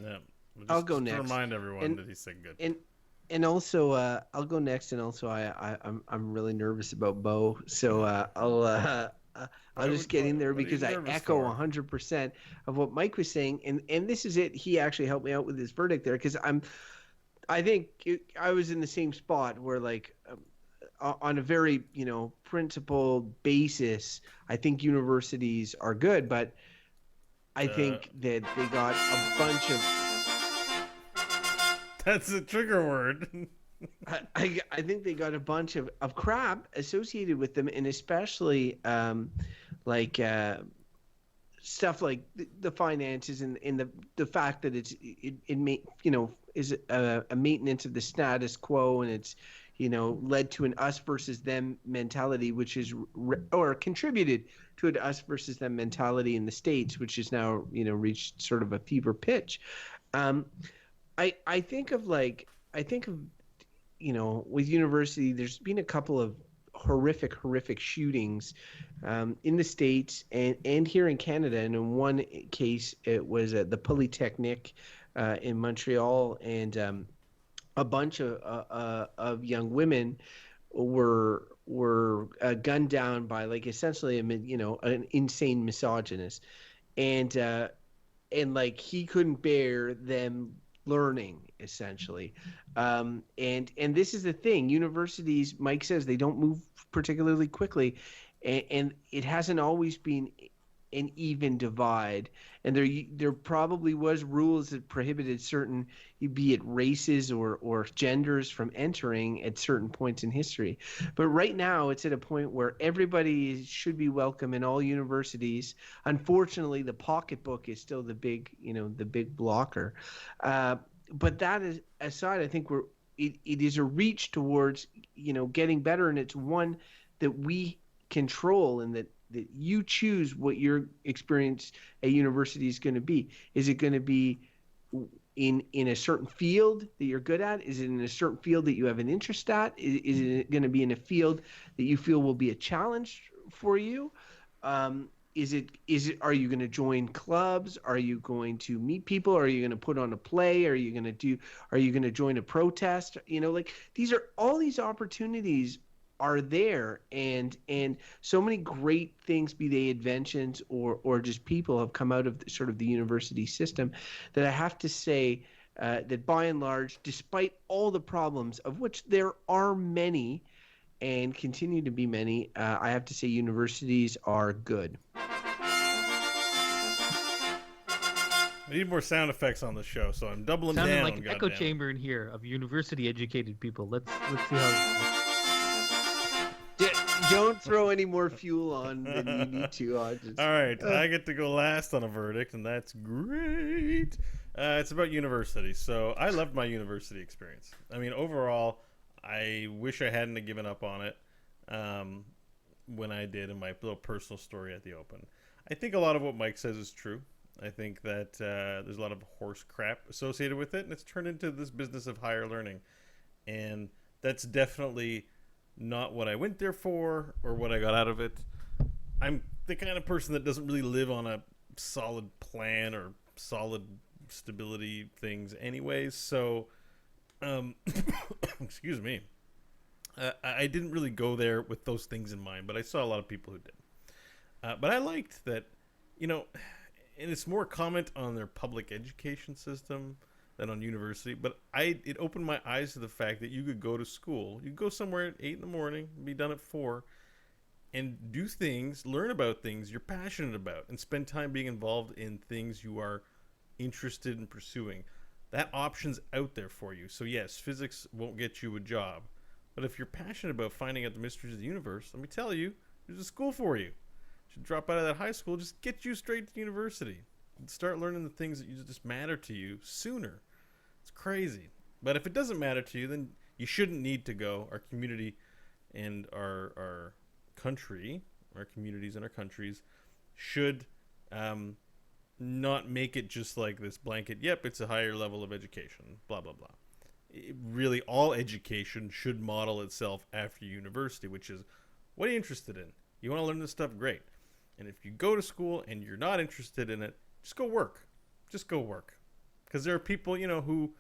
Yeah. I'll go just next. To remind everyone that he said good. And also, I'll go next. And also, I'm really nervous about Bo, so I'll just get in there because I echo 100% of what Mike was saying. And this is it. He actually helped me out with his verdict there because I think I was in the same spot where like on a very principled basis, I think universities are good, but I think that they got a bunch of. That's a trigger word. I think they got a bunch of crap associated with them, and especially stuff like the finances and the fact that it is a maintenance of the status quo, and it's led to an us versus them mentality, which is or contributed to an us versus them mentality in the States, which is now reached sort of a fever pitch. I think of with university, there's been a couple of horrific shootings in the States and here in Canada. And in one case, it was at the Polytechnic in Montreal, and a bunch of young women were were gunned down by like essentially an insane misogynist, and like he couldn't bear them learning essentially. And this is the thing, universities, Mike says, they don't move particularly quickly, and it hasn't always been an even divide, and there probably was rules that prohibited certain, be it races or genders, from entering at certain points in history. But right now it's at a point where everybody should be welcome in all universities. Unfortunately, the pocketbook is still the big blocker. But that is aside, I think it is a reach towards getting better, and it's one that we control, and that you choose what your experience at university is going to be. Is it going to be in a certain field that you're good at? Is it in a certain field that you have an interest at? Is it going to be in a field that you feel will be a challenge for you? Is it are you going to join clubs? Are you going to meet people? Are you going to put on a play? Are you going to join a protest? Like, all these opportunities are there, and so many great things, be they inventions or just people, have come out of sort of the university system, that I have to say that by and large, despite all the problems, of which there are many and continue to be many, I have to say universities are good. We need more sound effects on the show, so I'm doubling Sounded down. like an echo chamber in here of university-educated people. Let's see how. Don't throw any more fuel on than you need to. All right, I get to go last on a verdict, and that's great. It's about university. So I loved my university experience. I mean, overall, I wish I hadn't have given up on it when I did, in my little personal story at the Open. I think a lot of what Mike says is true. I think that there's a lot of horse crap associated with it, and it's turned into this business of higher learning. And that's definitely not what I went there for or what I got out of it. I'm the kind of person that doesn't really live on a solid plan or solid stability things anyways. So, excuse me. I didn't really go there with those things in mind, but I saw a lot of people who did. But I liked that, and it's more comment on their public education system than on university, but it opened my eyes to the fact that you could go to school, you could go somewhere at 8 in the morning, be done at 4, and do things, learn about things you're passionate about, and spend time being involved in things you are interested in pursuing. That option's out there for you. So yes, physics won't get you a job, but if you're passionate about finding out the mysteries of the universe, let me tell you, there's a school for you. You should drop out of that high school, just get you straight to university. Start learning the things that just matter to you sooner. It's crazy. But if it doesn't matter to you, then you shouldn't need to go. Our community and our country, our communities and our countries should not make it just like this blanket, yep, it's a higher level of education, blah, blah, blah. Really, all education should model itself after university, which is, what are you interested in? You want to learn this stuff? Great. And if you go to school and you're not interested in it, just go work. Just go work. Because there are people, who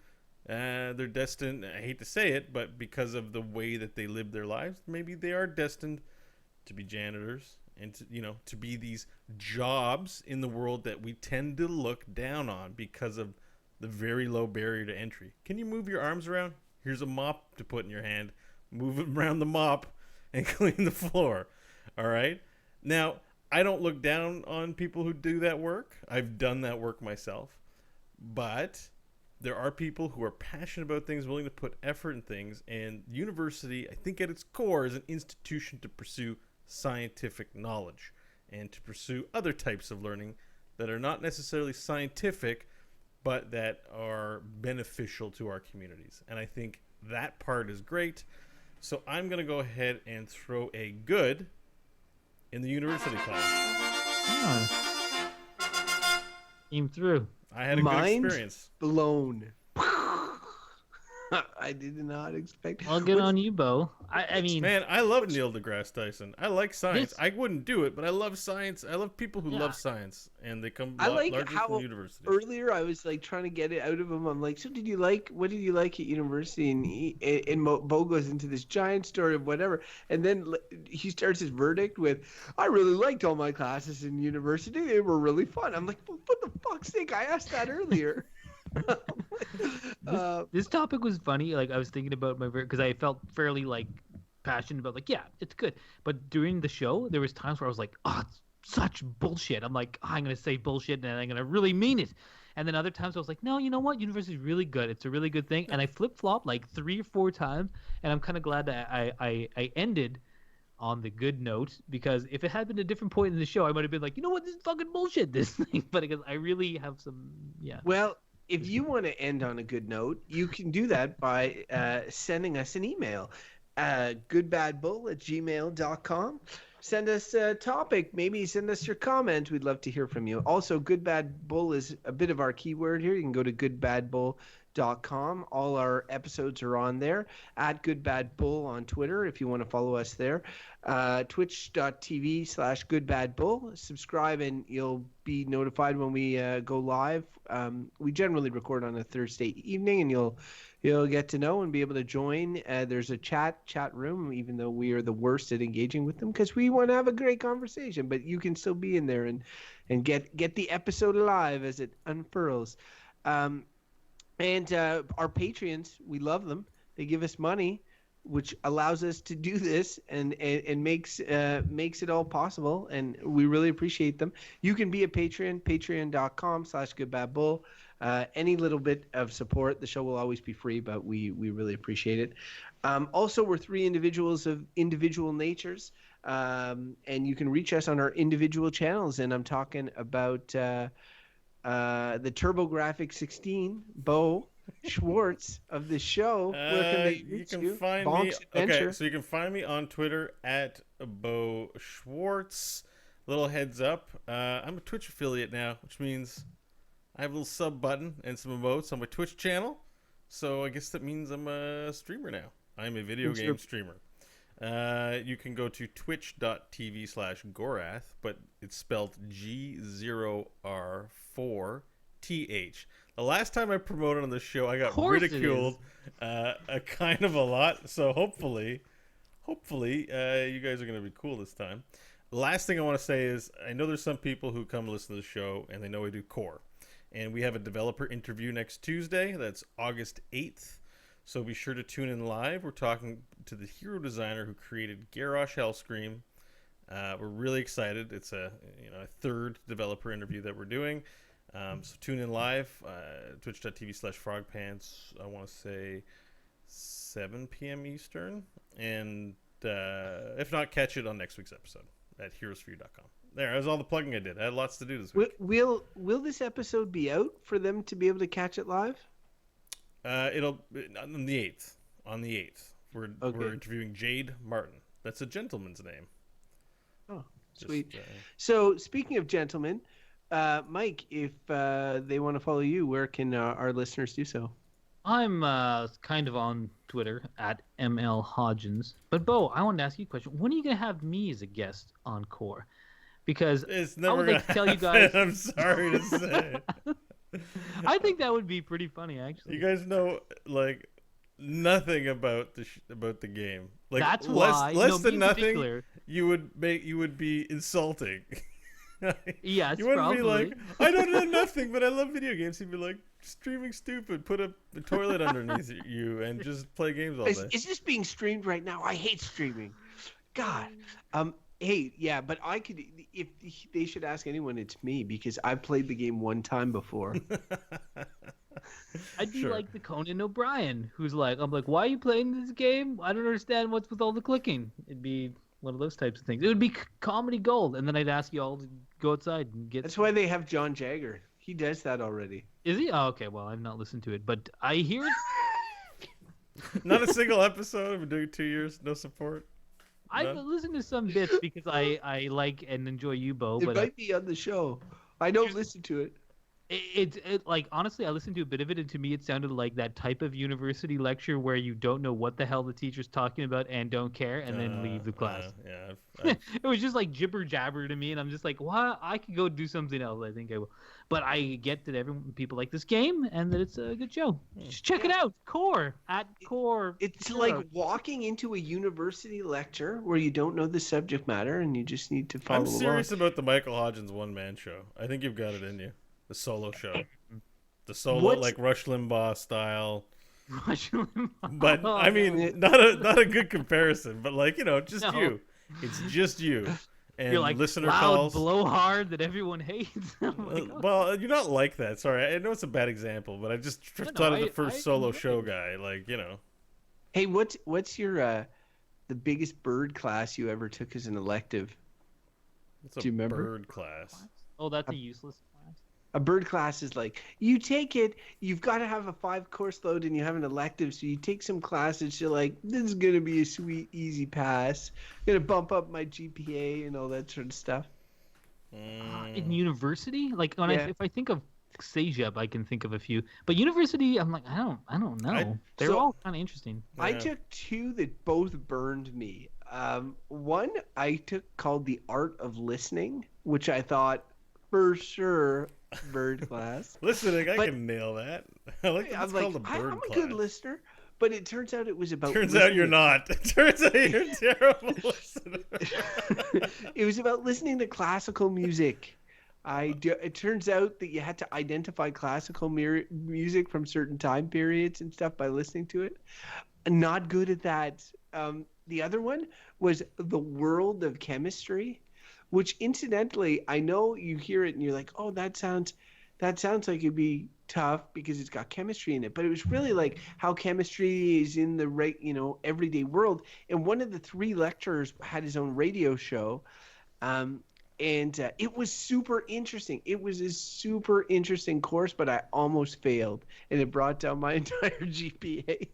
they're destined, I hate to say it, but because of the way that they live their lives, maybe they are destined to be janitors and to be these jobs in the world that we tend to look down on because of the very low barrier to entry. Can you move your arms around? Here's a mop to put in your hand. Move it around the mop and clean the floor. All right? Now, I don't look down on people who do that work. I've done that work myself. But there are people who are passionate about things, willing to put effort in things. And university, I think at its core, is an institution to pursue scientific knowledge and to pursue other types of learning that are not necessarily scientific, but that are beneficial to our communities. And I think that part is great. So I'm going to go ahead and throw a good in the university column. Came through. I had a good experience. Blown. I did not expect. I'll get What's- on you, Bo. I mean, Man, I love Neil deGrasse Tyson. I like science. This- I wouldn't do it, but I love science. I love people who Yeah. love science, and they come I like largely how from universities. earlier I was like trying to get it out of him. I'm like, so did you like? What did you like at university? And Bo goes into this giant story of whatever, and then he starts his verdict with, "I really liked all my classes in university. They were really fun." I'm like, well, what the fuck's sake? I asked that earlier. this topic was funny. Like I was thinking about my because I felt fairly like passionate about like, yeah, it's good. But during the show, there was times where I was like, oh, it's such bullshit. I'm like, oh, I'm gonna say bullshit and I'm gonna really mean it. And then other times I was like, no, you know what? University is really good. It's a really good thing. And I flip flopped like 3 or 4 times. And I'm kind of glad that I ended on the good note, because if it had been a different point in the show, I might have been like, you know what? This is fucking bullshit. This thing. But because I really have some, yeah. Well, if you want to end on a good note, you can do that by sending us an email, goodbadbull@gmail.com. Send us a topic. Maybe send us your comment. We'd love to hear from you. Also, Good Bad Bull is a bit of our keyword here. You can go to goodbadbull.com. All our episodes are on there. At goodbadbull on Twitter if you want to follow us there. Twitch.tv/goodbadbull. Subscribe and you'll be notified when we go live. We generally record on a Thursday evening, and you'll get to know and be able to join. There's a chat room, even though we are the worst at engaging with them because we want to have a great conversation. But you can still be in there and get the episode alive as it unfurls. And our Patreons, we love them. They give us money, which allows us to do this and makes it all possible, and we really appreciate them. You can be a Patreon, patreon.com/goodbadbull. Any little bit of support. The show will always be free, but we really appreciate it. Also, we're 3 individuals of individual natures, and you can reach us on our individual channels, and I'm talking about the TurboGrafx-16, Bo Schwartz of the show. Where can they reach you? You can find me. Okay, so you can find me on Twitter at Bo Schwartz. Little heads up, I'm a Twitch affiliate now, which means I have a little sub button and some emotes on my Twitch channel. So I guess that means I'm a streamer now. I'm a video game streamer. You can go to twitch.tv/Gorath, but it's spelled G0R4TH. The last time I promoted on the show, I got ridiculed kind of a lot. So hopefully, you guys are going to be cool this time. The last thing I want to say is I know there's some people who come listen to the show and they know I do core. And we have a developer interview next Tuesday. That's August 8th. So be sure to tune in live. We're talking to the hero designer who created Garrosh Hellscream. We're really excited. It's a 3rd developer interview that we're doing. So tune in live, twitch.tv/frogpants. I want to say 7 p.m. Eastern. And if not, catch it on next week's episode at heroesforyou.com. There, that was all the plugging I did. I had lots to do this week. Will this episode be out for them to be able to catch it live? It'll on the 8th. On the 8th, we're interviewing Jade Martin. That's a gentleman's name. Oh, sweet. So speaking of gentlemen, Mike, if they want to follow you, where can our listeners do so? I'm kind of on Twitter at ML Hodgins. But Bo, I wanted to ask you a question. When are you gonna have me as a guest on Core? Because it's I never would like to tell you happen, guys. I'm sorry to say. I think that would be pretty funny, actually. You guys know like nothing about the game. Like that's less why than nothing. Particular. You would be insulting. Yes, you wouldn't probably. be like, I don't know nothing, but I love video games. You'd be like, streaming stupid. Put a toilet underneath you and just play games all day. Is this being streamed right now? I hate streaming. God. Hey, yeah, but I could. If they should ask anyone, it's me because I've played the game one time before. I'd be like the Conan O'Brien, who's like, I'm like, why are you playing this game? I don't understand what's with all the clicking. It'd be one of those types of things. It would be comedy gold, and then I'd ask you all to go outside and get. That's why they have John Jagger. He does that already. Is he? Oh, okay. Well, I've not listened to it, but I hear it. Not a single episode. I've been doing 2 years. No support. I've listened to some bits because I like and enjoy you, Bo. It But might be on the show. I don't listen to it. It like honestly, I listened to a bit of it, and to me, it sounded like that type of university lecture where you don't know what the hell the teacher's talking about and don't care, and then leave the class. Yeah, It was just like jibber jabber to me, and I'm just like, what? I could go do something else. I think I will, but I get that people like this game and that it's a good show. Just check it out. Core at Core. It's like walking into a university lecture where you don't know the subject matter and you just need to follow I'm serious along. about the Michael Hodgins one-man show. I think you've got it in you. The solo show. The solo, What's- like Rush Limbaugh style. Rush Limbaugh. But, I mean, not a good comparison, but, like, just No. you. It's just you. And You're like listener loud, calls. blow hard that everyone hates. I'm like, oh. Well, you're not like that. Sorry, I know it's a bad example, but I just thought of the first I solo enjoy show it. guy. Like, Hey, what's your the biggest bird class you ever took as an elective? it's a Do you remember? bird class. Oh, that's a useless class. A bird class is like, you take it, you've got to have a 5-course load and you have an elective, so you take some classes, you're like, this is going to be a sweet, easy pass. Going to bump up my GPA and all that sort of stuff. In university, like Yeah. if I think of CEGEP, I can think of a few, but university, I'm like, I don't know. They're so- all kind of interesting. I Yeah. took 2 that both burned me. One I took called The Art of Listening, which I thought for sure bird class. Listening, I But- can nail that. I like that I'm it's like, called a bird I'm a class. good listener, but it turns out it was about Turns out you're listening. not. Turns out you're a terrible listener. It was about listening to classical music. It turns out that you had to identify classical music from certain time periods and stuff by listening to it. Not good at that. The other one was The World of Chemistry, which incidentally, I know you hear it and you're like, oh, that sounds like it'd be tough because it's got chemistry in it. But it was really like how chemistry is in the everyday world. And one of the 3 lecturers had his own radio show. And it was super interesting. It was a super interesting course, but I almost failed, and it brought down my entire GPA.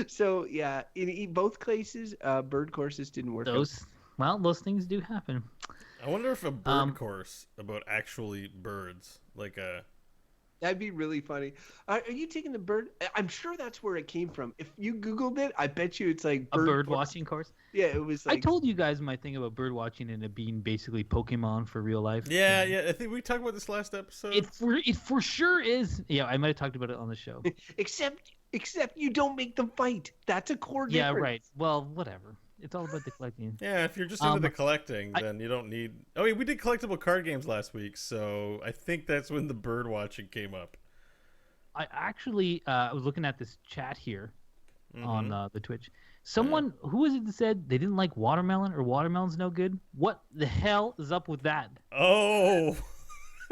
So yeah, in both cases, bird courses didn't work. Those things do happen. I wonder if a bird course about actually birds, like a. That'd be really funny. Are you taking the bird? I'm sure that's where it came from. If you Googled it, I bet you it's like A bird watching course. Yeah, it was like. I told you guys my thing about bird watching and it being basically Pokemon for real life. Yeah. I think we talked about this last episode. It for sure is. Yeah, I might have talked about it on the show. Except you don't make them fight. That's a core Yeah, difference. right. Well, whatever. It's all about the collecting. Yeah, if you're just into the collecting, then you don't need. Oh, yeah, we did collectible card games last week, so I think that's when the bird watching came up. I actually was looking at this chat here on the Twitch. Someone who was it that said they didn't like watermelon or watermelon's no good? What the hell is up with that? Oh,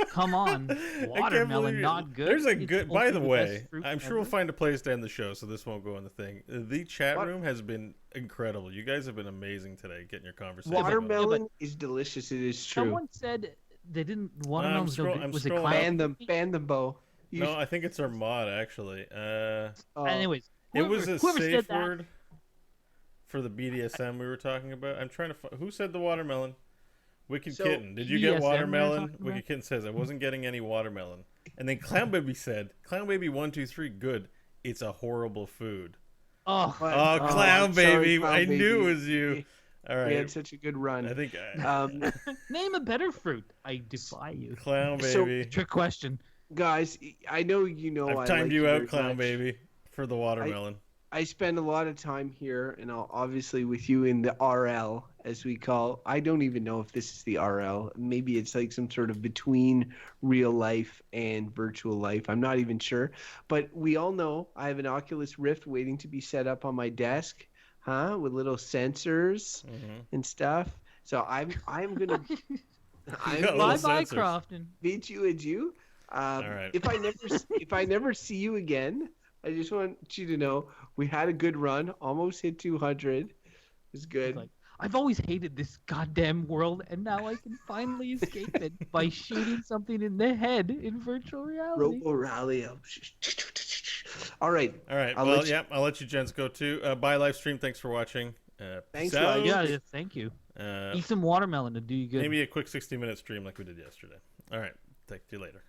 Come on, I can't watermelon believe not good. There's a It's good. By the only way, best fruit I'm sure ever. we'll find a place to end the show, so this won't go on the thing. The chat What? room has been incredible. You guys have been amazing today, getting your conversation. going. Watermelon is delicious. It is true. Someone said they didn't watermelon's no scroll- good. I'm Was it scrolling cloud? Ban them, Bo. No, I think it's our mod actually. Oh. Anyways, It was a whoever said safe that- word for the BDSM we were talking about. I'm trying to find who said the watermelon. Wicked So, Kitten. Did you get BDSM we were watermelon? talking about? Wicked Kitten says I wasn't getting any watermelon. And then Clown Baby said, Clown Baby 123, good. It's a horrible food. Oh, But- Oh, Clown I'm sorry, Baby. Clown I knew it Baby. was you. All We had right. such a good run. I think name a better fruit. I defy you. Clown So- Baby. Trick question. Guys, I know you know I've I timed like you very out, Clown much. Baby, for the watermelon. I spend a lot of time here, and obviously with you in the RL, as we call. I don't even know if this is the RL. Maybe it's like some sort of between real life and virtual life. I'm not even sure. But we all know I have an Oculus Rift waiting to be set up on my desk, with little sensors and stuff. So I'm gonna. got I'm little Bye gonna bye, sensors. Crofton. bid you adieu. right. If I never see you again, I just want you to know we had a good run. Almost hit 200. It was good. Like, I've always hated this goddamn world, and now I can finally escape it by shooting something in the head in virtual reality. Robo Rally. All right. All right. I'll Well, let you- yeah, I'll let you gents go too. Bye, live stream. Thanks for watching. Thanks, peace out. guys. Yeah, thank you. Uh, Eat some watermelon to do you good. maybe a quick 60-minute stream like we did yesterday. All right. Talk to you later.